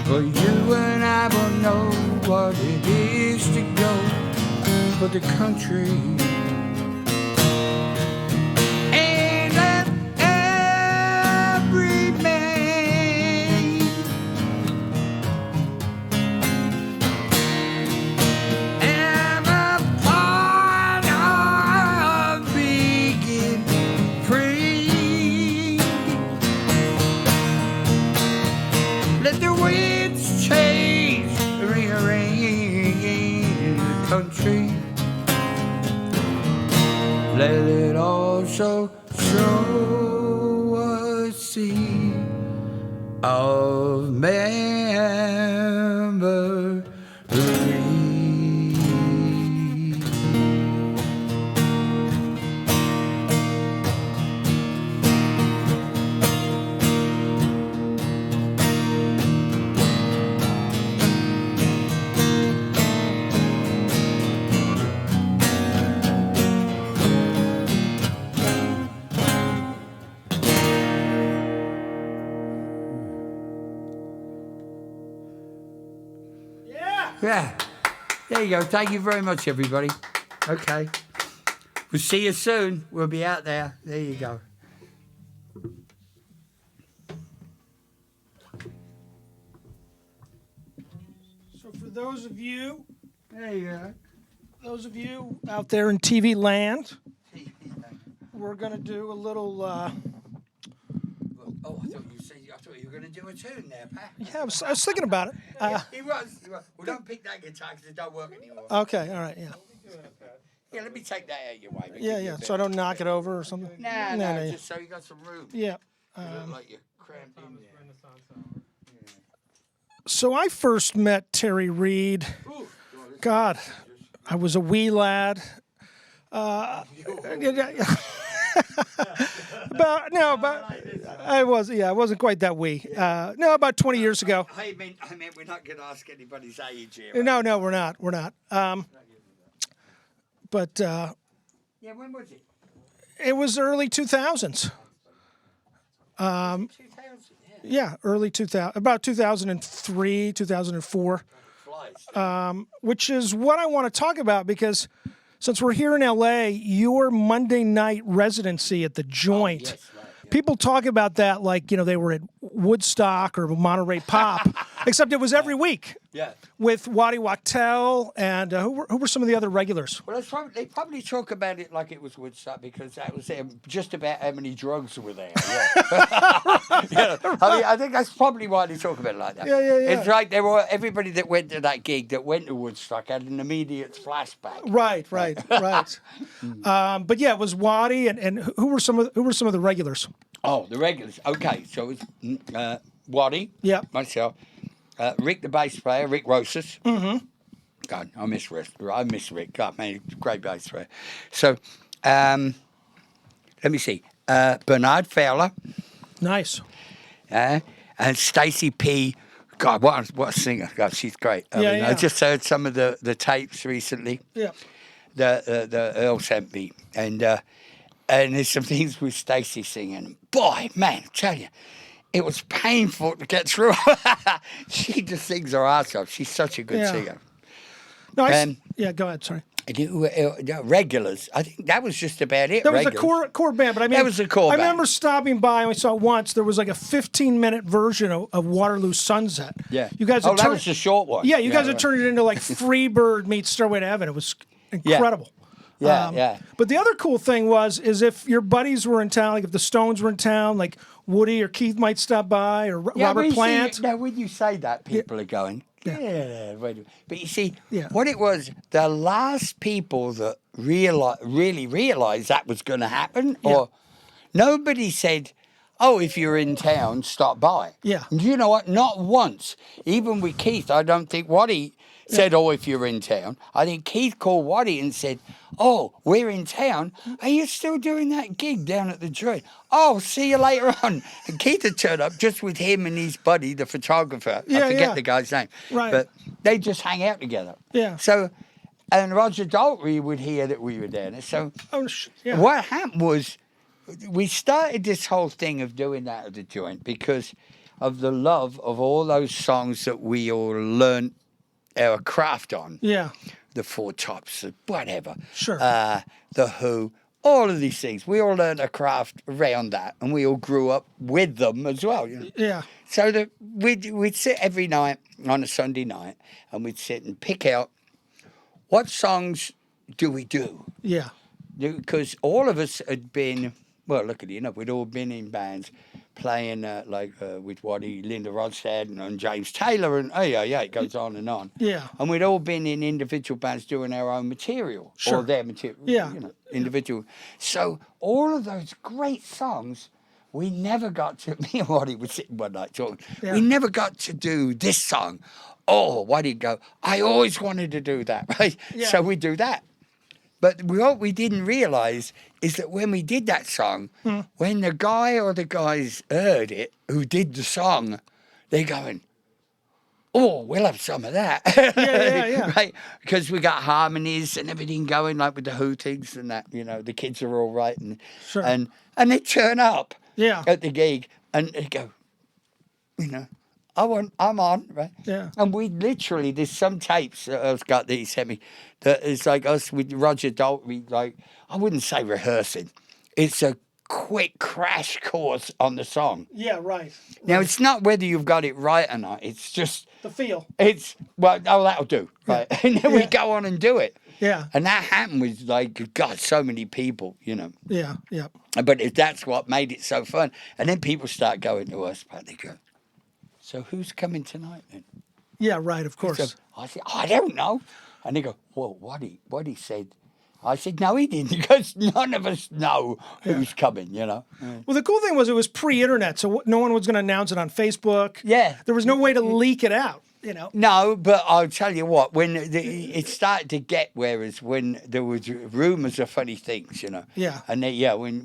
But you and I will know what it is to go for the country. And let every man am a part of being free. Let the winds change, rearrange the country. Let it also show a sea of memory. Yeah, there you go. Thank you very much, everybody. Okay. We'll see you soon. We'll be out there. There you go. So for those of you There you go. out there in TV land, we're going to do a little, Oh, I thought you were going to do a tune there, Pat. yeah, I was thinking about it. He was. Well, don't pick that guitar because it don't work anymore. Okay, all right, yeah. Yeah, let me take that out of your way. Yeah, so I don't knock it over or something. No, just so you got some room. Yeah. You look like you're cramped in there. So I first met Terry Reid. God, I was a wee lad. I wasn't quite that wee. About 20 years ago. I mean, we're not going to ask anybody's age here. No, we're not. But Yeah, when was it? it was early 2000s. 2000, Yeah, early 2000, about 2003, 2004. Flies. Which is what I want to talk about because since we're here in LA, your Monday night residency at the Joint People talk about that like, they were at Woodstock or Monterey Pop, except it was every week. Yeah. With Waddy Wachtel and who were some of the other regulars? Well, they probably talk about it like it was Woodstock because that was just about how many drugs were there. Yeah. Yeah. I mean, I think that's probably why they talk about it like that. Yeah. It's like everybody that went to that gig that went to Woodstock had an immediate flashback. Right. But yeah, it was Waddy and who were some of the regulars? Oh, the regulars. Okay, so it's Waddy. Yep. Myself. Rick, the bass player, Rick Rosas. Mm-hmm. God, I miss Rick. God, man, he's a great bass player. So, let me see. Bernard Fowler. Nice. And Stacey P. God, what a singer. God, she's great. I just heard some of the tapes recently. Yeah. The Earl sent me. And there's some things with Stacey singing. Boy, man, I tell you. It was painful to get through. She just sings her ass off. She's such a good singer. No, go ahead. Sorry. Regulars. I think that was just about it. There was regulars. a core band, but I mean, that was a core band. I remember stopping by and we saw once there was like a 15-minute version of Waterloo Sunset. Yeah. You guys. That was the short one. Yeah, you guys had turned it into like Freebird meets Stairway to Heaven. It was incredible. Yeah. But the other cool thing is if your buddies were in town, like if the Stones were in town, like Woody or Keith might stop by, or Robert Plant. Now, when you say that, people are going, wait. But you see, what it was, the last people that really realised that was going to happen, or nobody said, oh, if you're in town, stop by. Yeah. And you know what? Not once. Even with Keith, I don't think Waddy said, oh, if you're in town. I think Keith called Waddy and said, oh, we're in town. Are you still doing that gig down at the joint? Oh, see you later on. And Keith had turned up just with him and his buddy, the photographer. I forget the guy's name. Right. But they just hang out together. Yeah. So, and Roger Daltrey would hear that we were there. So what happened was we started this whole thing of doing that at the joint because of the love of all those songs that we all learned our craft on. Yeah. The Four Tops, whatever. Sure. The Who, all of these things. We all learned a craft around that, and we all grew up with them as well. You know? Yeah. So we'd sit every night on a Sunday night, and we'd sit and pick out what songs do we do. Yeah. Because all of us had been, well, look at it, we'd all been in bands playing with Waddy, Linda Ronstadt and James Taylor, and it goes on and on. Yeah. And we'd all been in individual bands doing our own material, or their material, individual. So all of those great songs, we never got to, me and Waddy were sitting one night talking, we never got to do this song. Oh, Waddy'd go, I always wanted to do that, right? Yeah. So we do that. But what we didn't realise is that when we did that song, when the guy or the guys heard it, who did the song, they're going, oh, we'll have some of that. Yeah. Right? Because we got harmonies and everything going, like with the hootings and that, the kids are all right. And they turn up at the gig and they go, I'm on, right? Yeah. And we literally, there's some tapes that got that he sent me that is like us with Roger Daltrey, like, I wouldn't say rehearsing. It's a quick crash course on the song. Yeah, right. Now, it's not whether you've got it right or not. It's just... the feel. That'll do, right? And then we go on and do it. Yeah. And that happened with, like, God, so many people, Yeah. But that's what made it so fun. And then people start going to us, but they go, so who's coming tonight then? Yeah, right, of course. So I said, I don't know. And they go, well, what he said. I said, no, he didn't, because none of us know who's coming, Well, the cool thing was it was pre-internet, so no one was going to announce it on Facebook. Yeah. There was no way to leak it out, No, but I'll tell you what, when it started to get, whereas when there was rumours of funny things, Yeah. And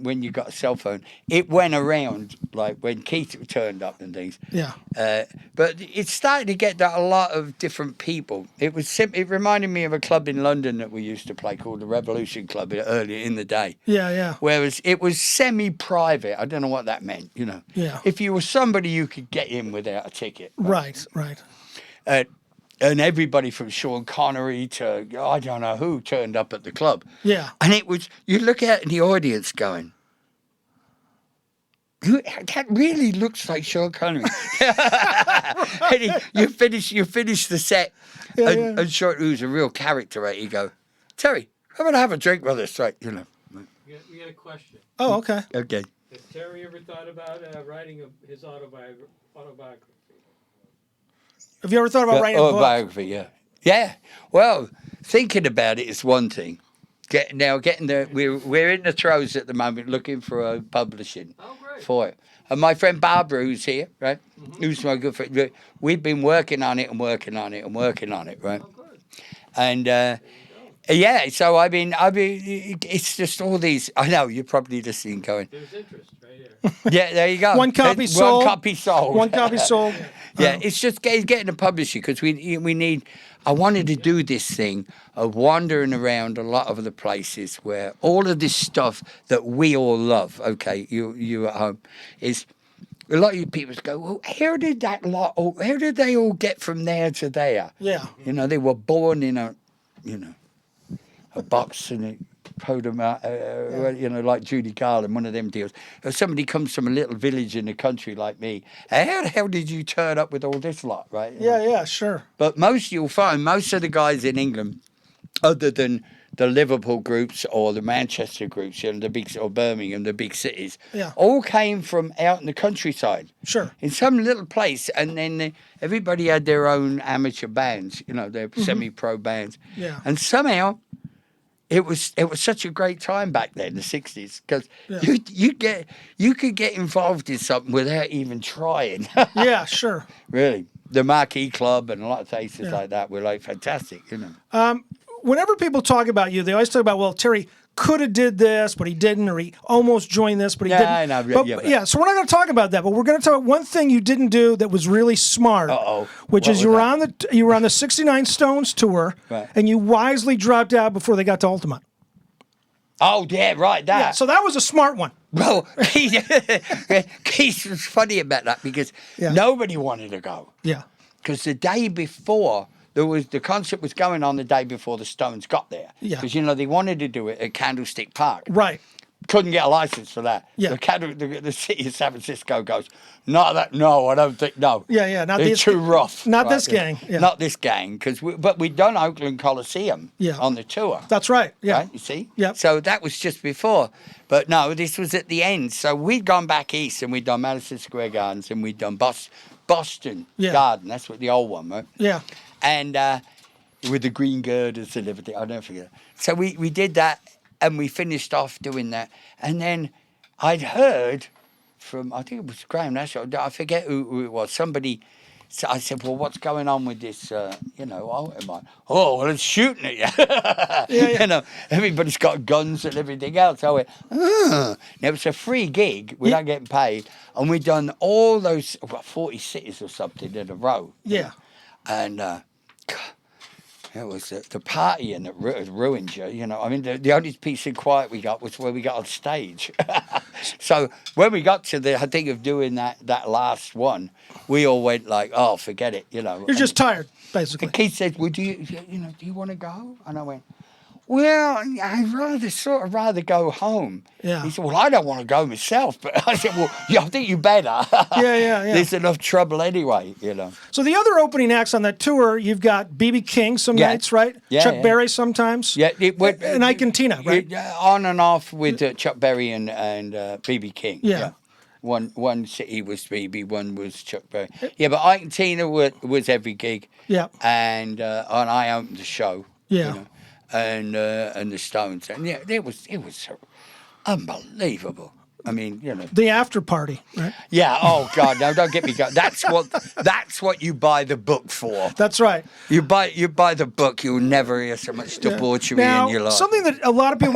when you got a cell phone, it went around, like when Keith turned up and things. Yeah. But it started to get that a lot of different people. It reminded me of a club in London that we used to play called the Revolution Club earlier in the day. Yeah. Whereas it was semi-private. I don't know what that meant, Yeah. If you were somebody, you could get in without a ticket. Right. And everybody from Sean Connery to, I don't know who, turned up at the club. Yeah. And it was, you look out in the audience going, That really looks like Sean Connery. And you finish the set, and Sean, who's a real character, right? You go, Terry, I'm gonna have a drink with us, right? You know. We got a question. Oh, okay. Okay. Has Terry ever thought about writing his autobiography? Have you ever thought about writing a book? Autobiography, yeah. Yeah. Well, thinking about it is one thing. We're in the throes at the moment looking for a publishing for it. And my friend Barbara, who's here, right? Who's my good friend. We've been working on it, right? Oh, good. And yeah, so I mean, it's just all these. I know you're probably listening, going. There's interest right here. Yeah, there you go. One copy sold. One copy sold. One copy sold. Yeah, it's just getting a publisher because we need. I wanted to do this thing of wandering around a lot of the places where all of this stuff that we all love. Okay, you at home is. A lot of you people go, well, how did they all get from there to there? Yeah. You know, they were born in a box and it pulled them out, you know, like Judy Garland, one of them deals. If somebody comes from a little village in the country like me, how the hell did you turn up with all this lot, right? Yeah, sure. But you'll find most of the guys in England, other than the Liverpool groups or the Manchester groups, you know, or Birmingham, the big cities, all came from out in the countryside. Sure. In some little place, and then everybody had their own amateur bands, you know, their semi-pro bands. Yeah. And somehow it was such a great time back then, the 60s, because you could get involved in something without even trying. Yeah, sure. Really. The Marquee Club and a lot of places like that were like fantastic, you know. Whenever people talk about you, they always talk about, well, Terry could have did this, but he didn't, or he almost joined this, but he didn't. I know. So we're not going to talk about that, but we're going to talk about one thing you didn't do that was really smart, which is you were on the 69 Stones tour, and you wisely dropped out before they got to Ultimate. Oh, yeah, right, that. Yeah, so that was a smart one. Well, Keith was funny about that because nobody wanted to go. Yeah. Because the day before, the concert was going on the day before the Stones got there. Yeah. Because, you know, they wanted to do it at Candlestick Park. Right. Couldn't get a license for that. Yeah. The city of San Francisco goes, no, I don't think, no. Yeah. They're too rough. Not this gang. Yeah. Not this gang. But we'd done Oakland Coliseum on the tour. That's right. Yeah. Right, you see? Yeah. So that was just before. But no, this was at the end. So we'd gone back east and we'd done Madison Square Gardens and we'd done Boston Garden. That's what the old one, right? Yeah. And with the green girders and everything. I'll never forget. So we did that and we finished off doing that. And then I'd heard from, I think it was Graham Nash, I forget who it was, somebody. So I said, well, what's going on with this, well, it's shooting at you. You know, everybody's got guns and everything else. I went, Now, it was a free gig without getting paid. And we'd done all those, 40 cities or something in a row. Yeah. And it was the partying that ruined you, you know. I mean, the only peace and quiet we got was where we got on stage. So when we got to the thing of doing that last one, we all went like, oh, forget it, you know. You're just tired, basically. And Keith said, well, do you want to go? And I went, well, I'd rather go home. Yeah. He said, well, I don't want to go myself. But I said, well, I think you better. Yeah. There's enough trouble anyway, you know. So the other opening acts on that tour, you've got B.B. King some nights, right? Yeah. Chuck Berry sometimes? Yeah. And Ike and Tina, right? On and off with Chuck Berry and B.B. King. Yeah. One city was B.B., one was Chuck Berry. Yeah, but Ike and Tina was every gig. Yeah. And I opened the show. Yeah. You know, and the Stones. And yeah, it was unbelievable. I mean, you know. The after party, right? Yeah. Oh God, no! Don't get me going. That's what you buy the book for. That's right. You buy the book. You'll never hear so much debauchery in your life. Something that a lot of people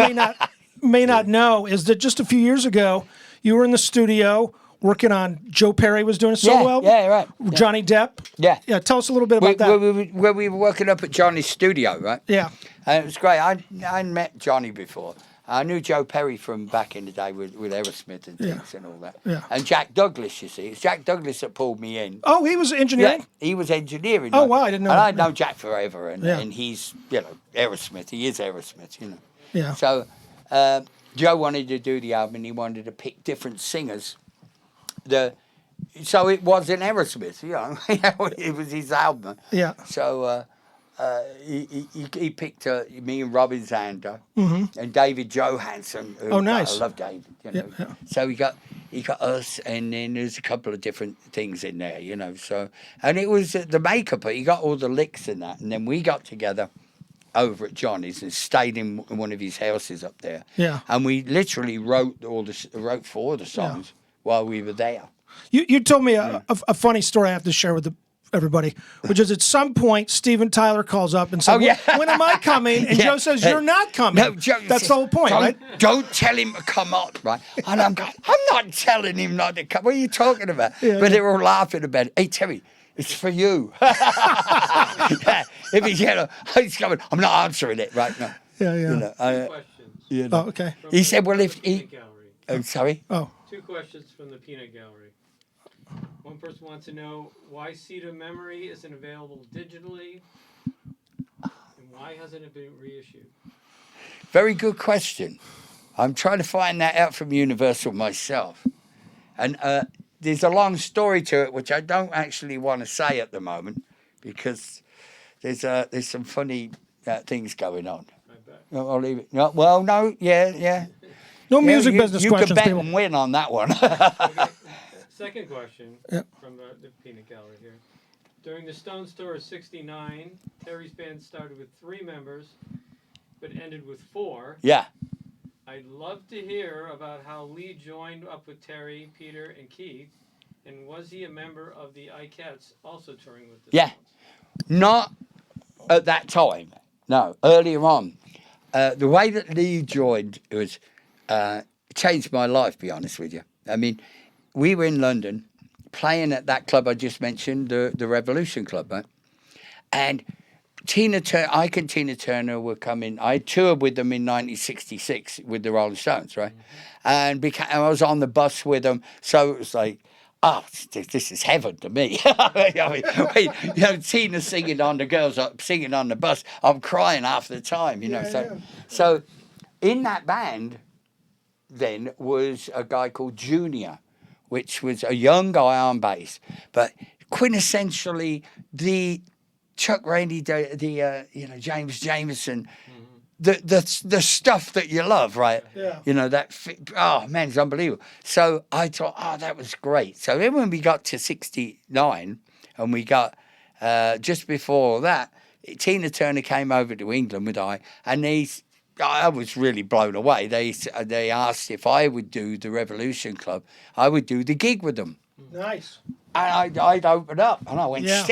may not know is that just a few years ago, you were in the studio working on Joe Perry was doing a solo album. Yeah, right. Johnny Depp. Yeah. Yeah. Tell us a little bit about that. Where we were working up at Johnny's studio, right? Yeah. And it was great. I met Johnny before. I knew Joe Perry from back in the day with Aerosmith and things and all that. Yeah. And Jack Douglas, you see. It's Jack Douglas that pulled me in. Oh, he was engineering? Yeah, he was engineering. Oh, wow, I didn't know And that. I'd known Jack forever, and he's, you know, Aerosmith. He is Aerosmith, you know. Yeah. So Joe wanted to do the album, and he wanted to pick different singers so it was in Aerosmith, you know. It was his album. Yeah. So he picked me and Robin Zander and David Johansen. Who, Oh, nice. I love David. You know. Yeah. So he got us, and then there's a couple of different things in there, you know. So and it was the makeup. He got all the licks and that, and then we got together over at Johnny's and stayed in one of his houses up there. Yeah. And we literally wrote four of the songs while we were there. You told me a funny story I have to share with everybody, which is at some point Steven Tyler calls up and says, when am I coming? And Joe says, you're not coming. No, Joe, that's the whole point, right? Don't tell him to come on, right? And I'm going, I'm not telling him not to come. What are you talking about? But they were all laughing about it. Hey, Terry, it's for you. If he's coming, I'm not answering it right now. Yeah. You know, Questions. you know. Oh, okay. He said, well, if he... Peanut gallery. Oh, sorry? Oh. 2 questions from the peanut gallery. One person wants to know why Seed of Memory isn't available digitally, and why hasn't it been reissued? Very good question. I'm trying to find that out from Universal myself. And there's a long story to it, which I don't actually want to say at the moment, because there's some funny things going on. I bet. No, I'll leave it. No, well, no, yeah. No music business you questions, can bet people. and win on that one. Okay. Second question from the peanut gallery here. During the Stones tour of '69, Terry's band started with 3 members, but ended with 4. Yeah. I'd love to hear about how Lee joined up with Terry, Peter, and Keith, and was he a member of the Ikettes also touring with the Yeah. Stones? Not at that time. No, earlier on. The way that Lee joined was changed my life, to be honest with you. I mean, we were in London playing at that club I just mentioned, the Revolution Club, right? And Ike and Tina Turner were coming. I toured with them in 1966 with the Rolling Stones, right? And I was on the bus with them, so it was like, oh, this is heaven to me. I mean, you know, Tina singing on the girls singing on the bus. I'm crying half the time, you know. So in that band then was a guy called Junior, which was a young guy on bass, but quintessentially the Chuck Rainey, James Jamerson, the stuff that you love, right? Yeah. You know, oh man, it's unbelievable. So I thought, oh, that was great. So then when we got to 69 and we got, just before that, Tina Turner came over to England with and I was really blown away. They asked if I would do the Revolution Club. I would do the gig with them. Nice. And I'd open up, and I went, Yeah.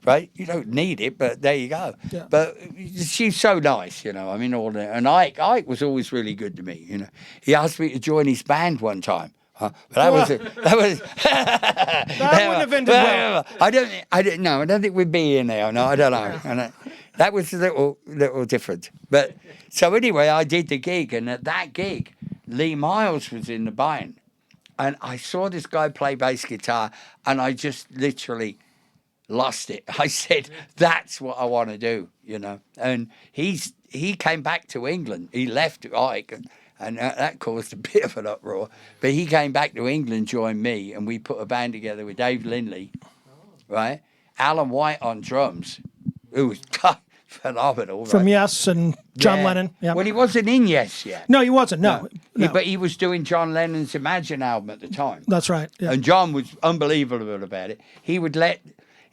right? You don't need it, but there you go. Yeah. But she's so nice, you know. I mean, and Ike was always really good to me, you know. He asked me to join his band one time. But that was That wouldn't have ended well. I don't think we'd be here now. No, I don't know. And that was a little different. But so anyway, I did the gig, and at that gig, Lee Miles was in the band, and I saw this guy play bass guitar, and I just literally lost it. I said, "That's what I want to do," you know. And he came back to England. He left Ike. And that caused a bit of an uproar. But he came back to England, joined me, and we put a band together with Dave Lindley, right? Alan White on drums, who was phenomenal. Right? From Yes and John Lennon. Yeah. Well, he wasn't in Yes yet. No, he wasn't. No. But he was doing John Lennon's Imagine album at the time. That's right. Yeah. And John was unbelievable about it.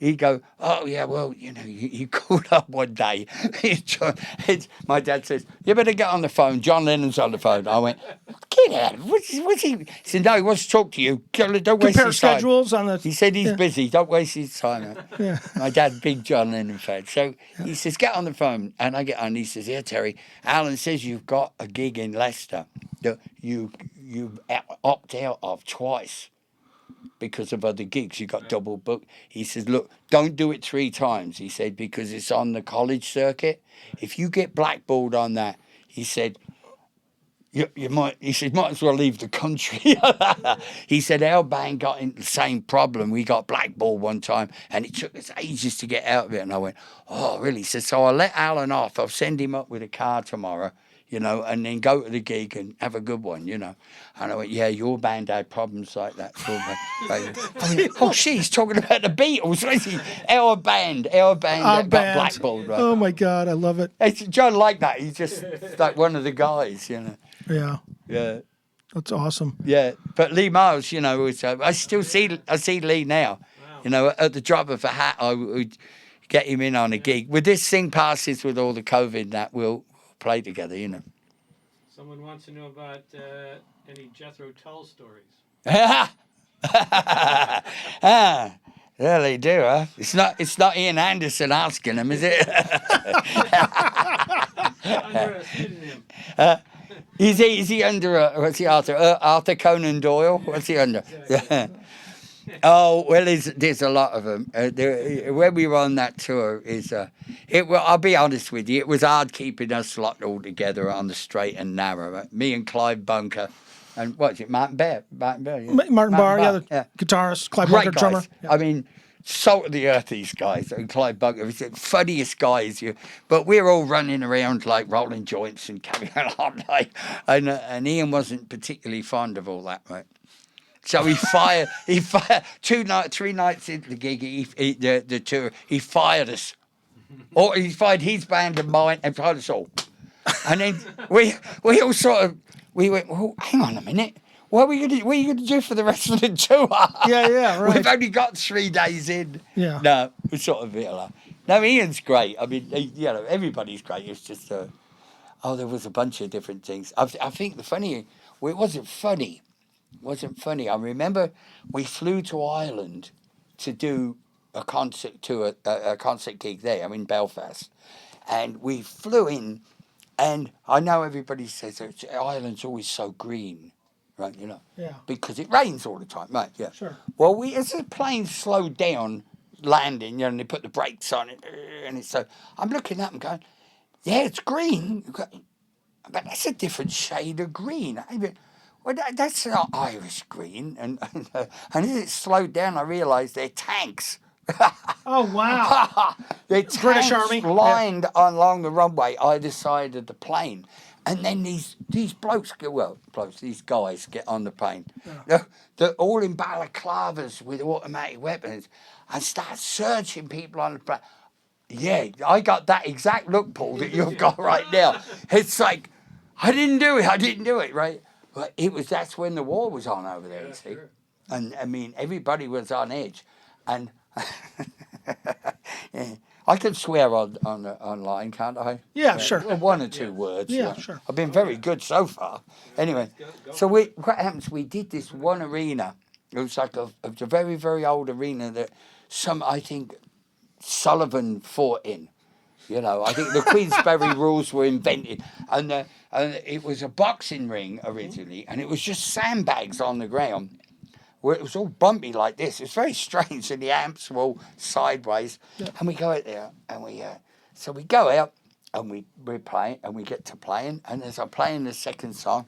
He'd go, oh, yeah, well, you know, he called up one day. My dad says, you better get on the phone. John Lennon's on the phone. I went, get out. What's he? He said, no, he wants to talk to you. Don't waste Compare his time. schedules on the. He said he's busy. Don't waste his time. Yeah. My dad's big John Lennon fan. So he says, get on the phone. And I get on. He says, yeah, Terry, Alan says you've got a gig in Leicester that you opt out of twice. Because of other gigs, you got double booked. He says, look, don't do it 3 times. He said, because it's on the college circuit. If you get blackballed on that, he said, you might as well leave the country. He said, our band got in the same problem. We got blackballed one time, and it took us ages to get out of it. And I went, oh, really? He said, so I'll let Alan off. I'll send him up with a car tomorrow. you know, and then go to the gig and have a good one, you know. And I went, yeah, your band had problems like that. So, I mean, oh, shit, he's talking about the Beatles. Our band Our that got band. blackballed, right? Oh my God, I love it. It's John like that. He's just like one of the guys, you know. Yeah, Yeah, that's awesome. yeah. But Lee Miles, you know, was, I see Lee now. Wow. You know, at the drop of a hat, I would get him in on a gig. With this thing passes with all the COVID, that we'll play together, you know. Someone wants to know about any Jethro Tull stories. Ah, yeah, they do, huh? It's not Ian Anderson asking them, is it? Under a pseudonym. Is he under what's he Arthur Conan Doyle? What's he under? Oh well, there's a lot of them. When we were on that tour, I'll be honest with you, it was hard keeping us lot all together on the straight and narrow. Right? Me and Clive Bunker, and what's it, Martin Barr? Yeah. Martin Barr, yeah, the guitarist, Clive Great Bunker, guys. drummer. Yeah. I mean, salt of the earth, these guys. And Clive Bunker, he's the funniest guys. But we're all running around like rolling joints and carrying on. And Ian wasn't particularly fond of all that, right? So he fired 3 nights into the gig, the tour, he fired us. Or he fired his band and mine and fired us all. And then we all we went, well, hang on a minute. What are you going to do for the rest of the tour? Yeah, right. We've only got 3 days in. Yeah. No, it's sort of a bit like. No, Ian's great. I mean, you know, everybody's great. It's just, there was a bunch of different things. I think it wasn't funny. It wasn't funny. I remember we flew to Ireland to do a concert a concert gig there. I'm in Belfast, and we flew in, and I know everybody says Ireland's always so green. Right, you know, Yeah. because it rains all the time, right? Yeah. Sure. Well, as the plane slowed down, landing, you know, and they put the brakes on it, and it's so. I'm looking up and going, yeah, it's green, but that's a different shade of green. Well, that's not Irish green, and as it slowed down, I realised they're tanks. Oh wow! They're British tanks Army lined along the runway either side of the plane. And then these these guys get on the plane. Yeah. They're all in balaclavas with automatic weapons and start searching people on the plane. Yeah, I got that exact look, Paul, that you've got right now. It's like, I didn't do it, right? But that's when the war was on over there, you see. Sure. And I mean, everybody was on edge. And yeah. I can swear online, can't I? Yeah, sure. Well, 1 or 2 words. Yeah, sure. I've been very good so far. Anyway, so what happens, we did this one arena. It was like a very, very old arena that I think, Sullivan fought in. You know, I think the Queensberry rules were invented. And it was a boxing ring originally, and it was just sandbags on the ground. Where it was all bumpy like this. It's very strange, and the amps were all sideways. Yeah. And we go out there, and so we go out, and we're playing, and we get to playing, and as I'm playing the second song,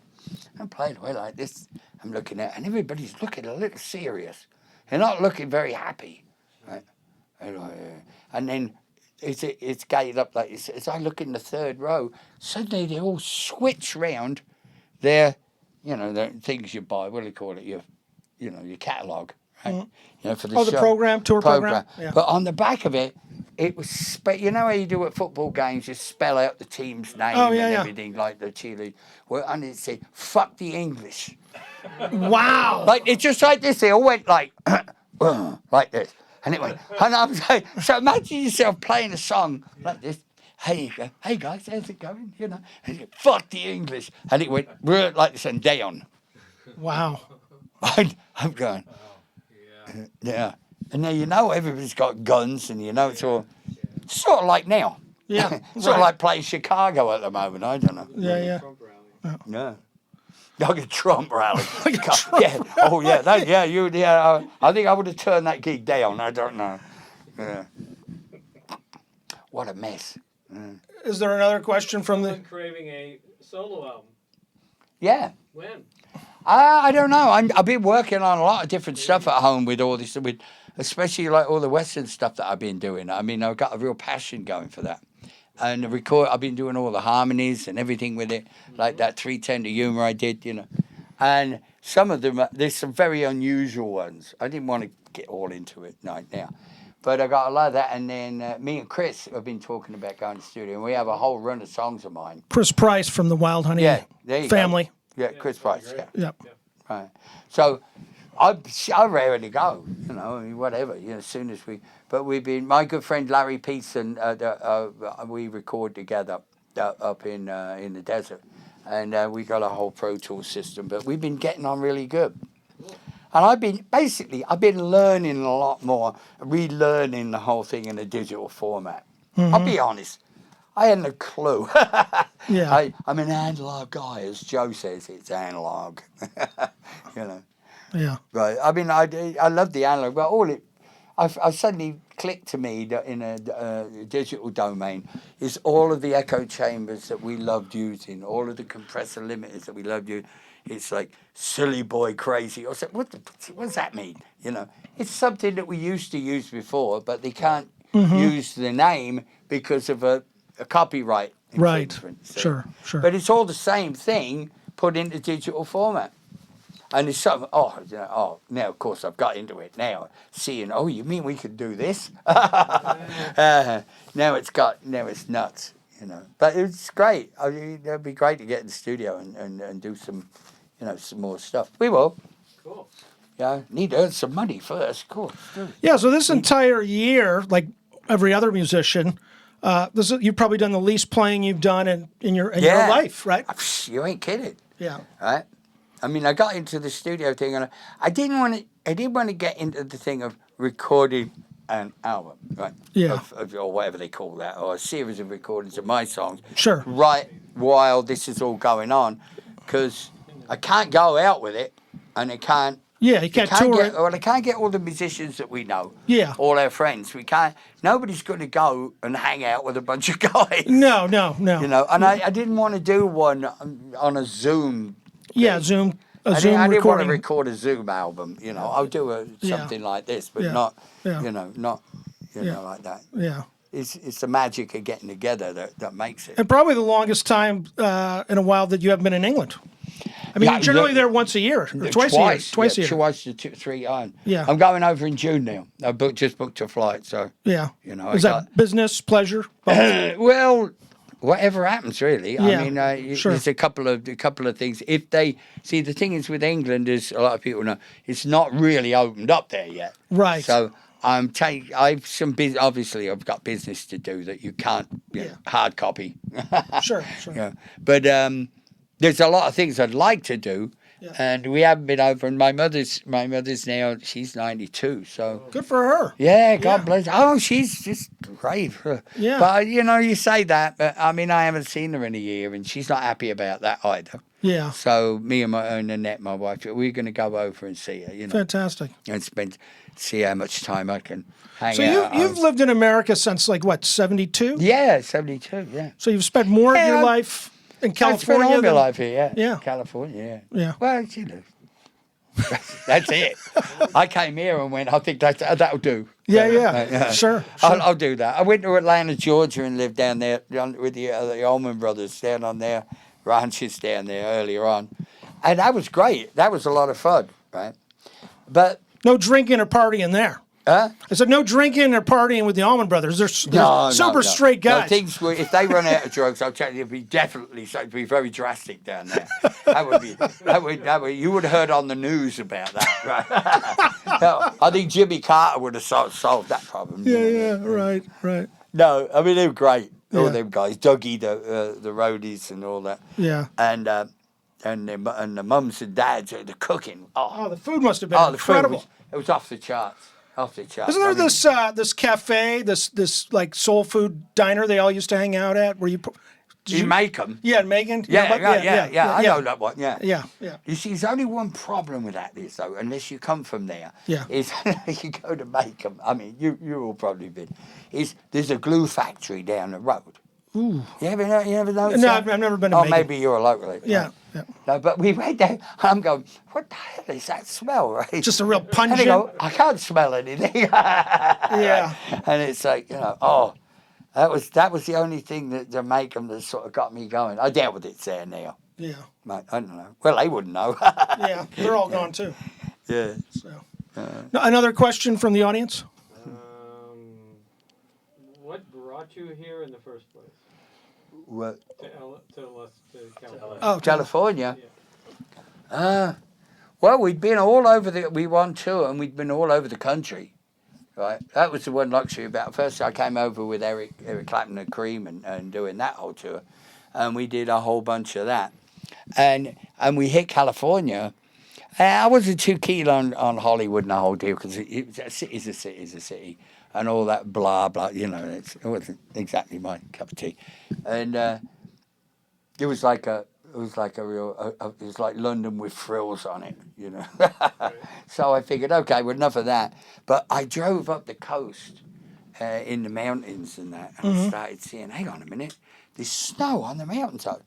I'm playing away like this, I'm looking at, and everybody's looking a little serious. They're not looking very happy. Right? And then it's gated up like this. As I look in the third row, suddenly they all switch round their, the things you buy, what do you call it, your catalogue, right? Mm. You know, for the the show. tour program. Yeah. But on the back of it, it was, you know how you do at football games, you spell out the team's name and everything, like the cheerleader. Well, and it said, fuck the English. Wow. Like, it's just like this, they all went like, like this. And it went, and I'm saying, so imagine yourself playing a song like this. Hey guys, how's it going? You know, and you go, fuck the English. And it went like this and down. Wow. I'm going, yeah. And now everybody's got guns, and it's all sort of like now. Yeah. Sort of like playing Chicago at the moment. I don't know. Yeah. Trump rally. Yeah. Like a Trump rally. Yeah. Oh yeah. I think I would have turned that gig down. I don't know. Yeah. What a mess. Is there another question from Someone craving a solo album. Yeah. When? I don't know. I've been working on a lot of different stuff at home with all this, especially like all the Western stuff that I've been doing. I mean, I've got a real passion going for that. and the record. I've been doing all the harmonies and everything with it, like that 310 to humour I did, you know. And some of them, there's some very unusual ones. I didn't want to get all into it right now. But I got a lot of that, and then me and Chris have been talking about going to the studio, and we have a whole run of songs of mine. Chris Price from the Wild Honey There you family. Go. Yeah, Chris Price, yeah. Yep. Right. So I rarely go, you know, I mean, whatever, you know, as soon as we... But we've been... My good friend Larry Peterson, we record together up in the desert, and we got a whole Pro Tool system, but we've been getting on really good. And I've been learning a lot more, relearning the whole thing in a digital format. Mm-hmm. I'll be honest, I hadn't a clue. Yeah. I'm an analog guy, as Joe says, it's analog. You know. Yeah. Right. I mean, I love the analog, but I suddenly clicked to me that in a digital domain is all of the echo chambers that we loved using, all of the compressor limiters that we loved using. It's like silly boy crazy. Or what does that mean? You know, it's something that we used to use before, but they can't use the name because of a copyright infringement. Right. So. Sure. But it's all the same thing put into digital format. And it's something, now of course I've got into it now, seeing, you mean we could do this? Now it's nuts, you know. But it's great. I mean, it'd be great to get in the studio and do some, you know, some more stuff. We will. Cool. Yeah, need to earn some money first, of course. Yeah, so this entire year, like every other musician, you've probably done the least playing you've done in your life, right? You ain't kidding. Yeah. Right? I mean, I got into the studio thing, and I didn't want to get into the thing of recording an album, right? Yeah. Or whatever they call that, or a series of recordings of my songs. Sure. Right while this is all going on, because I can't go out with it, and I can't. Yeah, you can't tour it. Well, I can't get all the musicians that we know. Yeah. All our friends. We can't. Nobody's going to go and hang out with a bunch of guys. No. You know, and I didn't want to do one on a Zoom. Yeah, Zoom. I Zoom didn't want to recording. record a Zoom album, you know. I'll do something like this, but not like that. Yeah. It's the magic of getting together that makes it. And probably the longest time in a while that you haven't been in England. I mean, you're generally there once a year, or twice a year. Twice a year. Twice to 3 on. Yeah. I'm going over in June now. I just booked a flight, so. Yeah. You know. Is that business, pleasure? Well, whatever happens, really. Yeah, I mean, sure. There's a couple of things. If they see, the thing is with England, as a lot of people know, it's not really opened up there yet. Right. So I've some obviously I've got business to do that you can't hard copy. Sure. Yeah. But there's a lot of things I'd like to do. Yeah. And we haven't been over. And my mother's now, she's 92. So Good for her. yeah, God bless her. Oh, she's just great. Yeah. But, you know, you say that, but I mean, I haven't seen her in a year, and she's not happy about that either. Yeah. So me and Annette, my wife, we're going to go over and see her, you know, Fantastic. and see how much time I can hang So out. you've lived in America since, like, what, 72? Yeah, 72, yeah. So you've spent more of your Yeah, life in I spent California all my than... life here, Yeah. California, Yeah. Well, you know, that's it. I came here and went, I think that'll do. Yeah. Sure. I'll do that. I went to Atlanta, Georgia, and lived down there with the Allman Brothers down on their ranches down there earlier on. And that was great. That was a lot of fun, right? But... No drinking or partying there. Huh? I said no drinking or partying with the Allman Brothers. They're super straight guys. No, if they run out of drugs, I'll tell you, it'd be very drastic down there. That would you would have heard on the news about that, right? No, I think Jimmy Carter would have solved that problem. Right. No, I mean, they were great. All Yeah. them guys, Dougie, the roadies and all that. Yeah. And the mums and dads, the cooking. Oh, the food must have been incredible. It was off the charts. Isn't there this cafe, this like soul food diner they all used to hang out at? Where you make them? Yeah, in Macon. Yeah. I know that one. Yeah. Yeah. You see, there's only one problem with that is though, unless you come from there. Yeah. Is you go to Macon. I mean, you all probably been. There's a glue factory down the road. Ooh. You ever noticed No, that? I've never been to Oh, Macon. maybe you're a local. Yeah. No, but we went there. I'm going, what the hell is that smell, right? Just a real And pungent. they go, I can't smell anything. Yeah. And it's like, you know, That was the only thing that Jamaican that sort of got me going. I dealt with it there now. Yeah. Mate, I don't know. Well, they wouldn't know. Yeah. They're all gone too. Yeah. So, now, another question from the audience. What brought you here in the first place? What? To California. Oh, California? Yeah. Well, we'd been all over we won tour and we'd been all over the country. Right, that was the one luxury about it. First I came over with Eric Clapton and Cream and doing that whole tour, and we did a whole bunch of that, and we hit California. And I wasn't too keen on Hollywood and the whole deal because a city's a city, and all that blah blah. You know, it wasn't exactly my cup of tea, and it was like a real it was like London with frills on it, you know. So I figured, okay, well, enough of that. But I drove up the coast in the mountains and that, and I started seeing, hang on a minute, there's snow on the mountaintop.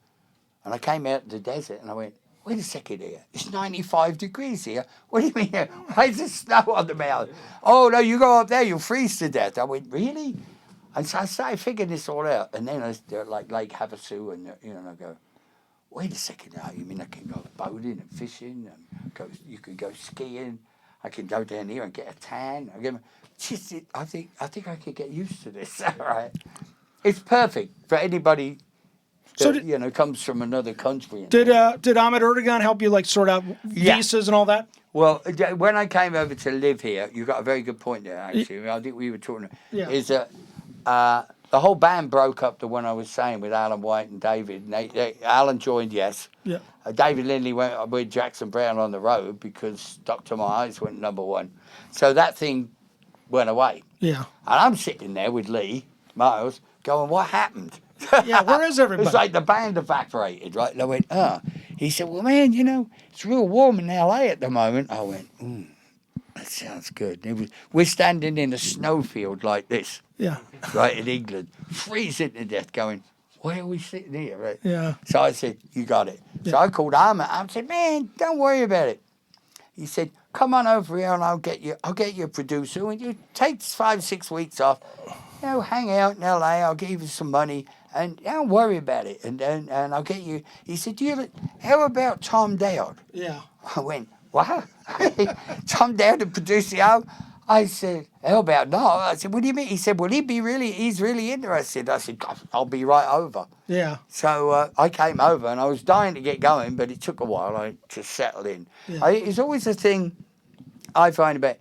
And I came out to the desert and I went, wait a second here, it's 95 degrees here. What do you mean here? Why is there snow on the mountain? Oh, no, you go up there, you'll freeze to death. I went, really? And so I started figuring this all out. And then I was like Lake Havasu and, you know, and I go, wait a second now, you mean I can go boating and fishing and you can go skiing, I can go down here and get a tan. I think I could get used to this. All right. It's perfect for anybody that, comes from another country. Did Ahmed Erdogan help you like sort out visas and all that? Well, when I came over to live here, you got a very good point there, actually. I think we were talking, is that the whole band broke up, the one I was saying, with Alan White and David. Alan joined, yes. Yeah. David Lindley went with Jackson Browne on the road because Dr. My Eyes went #1. So that thing went away. Yeah. And I'm sitting there with Lee Miles going, what happened? Yeah, where is everybody? It's like the band evaporated, right? And I went, He said, well, man, it's real warm in L.A. at the moment. I went, that sounds good. We're standing in a snowfield like this. Yeah. Right, in England, freezing to death, going, why are we sitting here? Right? Yeah. So I said, you got it. Yeah. So I called Ahmed. I said, man, don't worry about it. He said, come on over here and I'll get you a producer. And you take 5-6 weeks off, hang out in LA, I'll give you some money and don't worry about it. And I'll get you. He said, how about Tom Dowd? Yeah. I went, what? Tom Dowd to produce the album? I said, how about no? I said, what do you mean? He said, well, he's really interested. I said, I'll be right over. Yeah. So I came over and I was dying to get going, but it took a while to settle in. Yeah. It's always a thing I find about,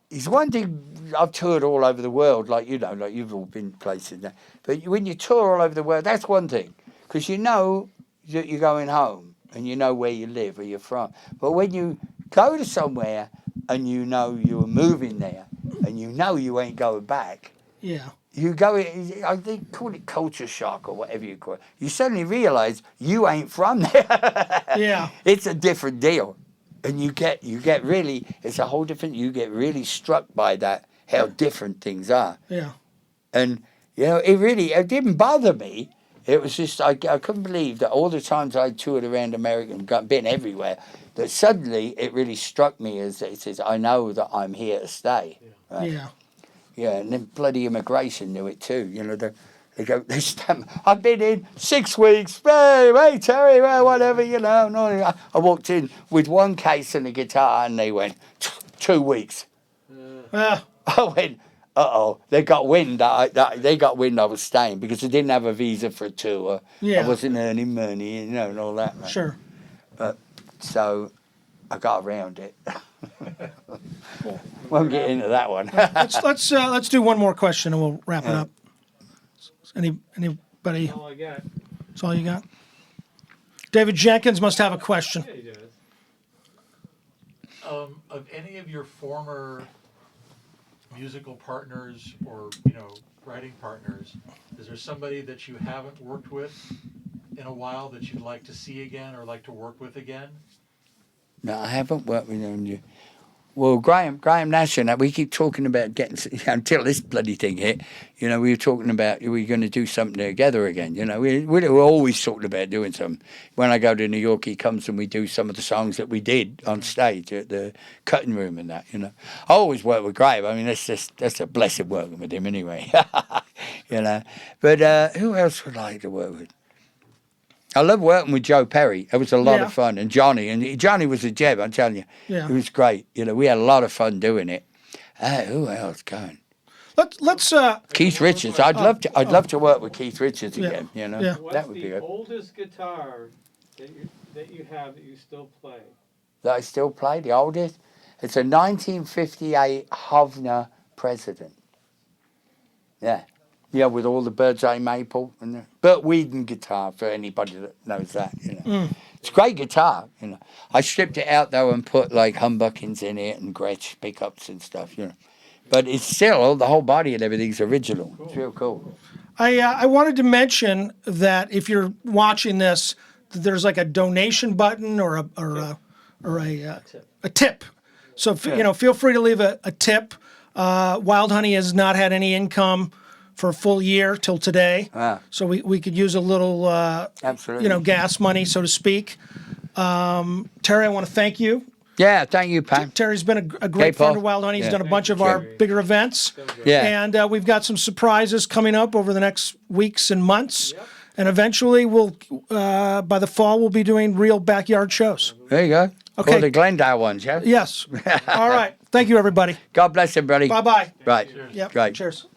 it's one thing, I've toured all over the world, like you've all been places now. But when you tour all over the world, that's one thing, because you know that you're going home and you know where you live, where you're from. But when you go to somewhere and you know you're moving there and you know you ain't going back. Yeah. You go, I think, call it culture shock or whatever you call it. You suddenly realise you ain't from there. Yeah. It's a different deal. And you get really, it's a whole different, you get really struck by that, how different things are. Yeah. And, it didn't bother me. It was just, I couldn't believe that all the times I toured around America and been everywhere, that suddenly it really struck me as it says, I know that I'm here to stay. Yeah. Right? Yeah. Yeah, and then bloody immigration knew it too. They stamp. I've been in 6 weeks. Hey, Terry, well, whatever, No, I walked in with one case and a guitar, and they went 2 weeks. I went, they got wind. They got wind I was staying because I didn't have a visa for a tour. Yeah. I wasn't earning money, and all that. Right? Sure. But so I got around it. Won't get into that one. let's do one more question and we'll wrap it up. Anybody? That's all I got. That's all you got? David Jenkins must have a question. Yeah, he does. Of any of your former musical partners or writing partners, is there somebody that you haven't worked with in a while that you'd like to see again or like to work with again? No, I haven't worked with them. Well, Graham Nash and that, we keep talking about getting, until this bloody thing hit, we were talking about we're going to do something together again. We're always talking about doing something. When I go to New York, he comes and we do some of the songs that we did on stage at the cutting room and that, I always work with Graham. I mean, that's a blessed working with him anyway, But who else would I like to work with? I love working with Joe Perry. It was a lot of fun. And Johnny was a gem, I'm telling you. Yeah. It was great. We had a lot of fun doing it. Who else going? Let's Keith Richards. I'd love to work with Keith Richards again. Yeah. What's That would be the good. oldest guitar that you have that you still play? That I still play, the oldest. It's a 1958 Hovner President. Yeah. Yeah, with all the bird's eye maple and the Burt Whedon guitar for anybody that knows that. It's a great guitar. I stripped it out though and put like humbuckings in it and Gretsch pickups and stuff. But it's still the whole body and everything's original. Cool. It's real cool. I wanted to mention that if you're watching this, there's like a donation button or a tip. So feel free to leave a tip. Wild Honey has not had any income for a full year till today. So we could use a little, Absolutely. gas money, so to speak. Terry, I want to thank you. Yeah, thank you, Pat. Terry's been a great friend of Wild Honey. He's done a bunch of our bigger events. Yeah. And we've got some surprises coming up over the next weeks and months. Yep. And eventually by the fall, we'll be doing real backyard shows. There you go. Okay. Or the Glendale ones, yeah? Yes. All right. Thank you, everybody. God bless everybody. Bye-bye. Right. Yep. Great. Cheers.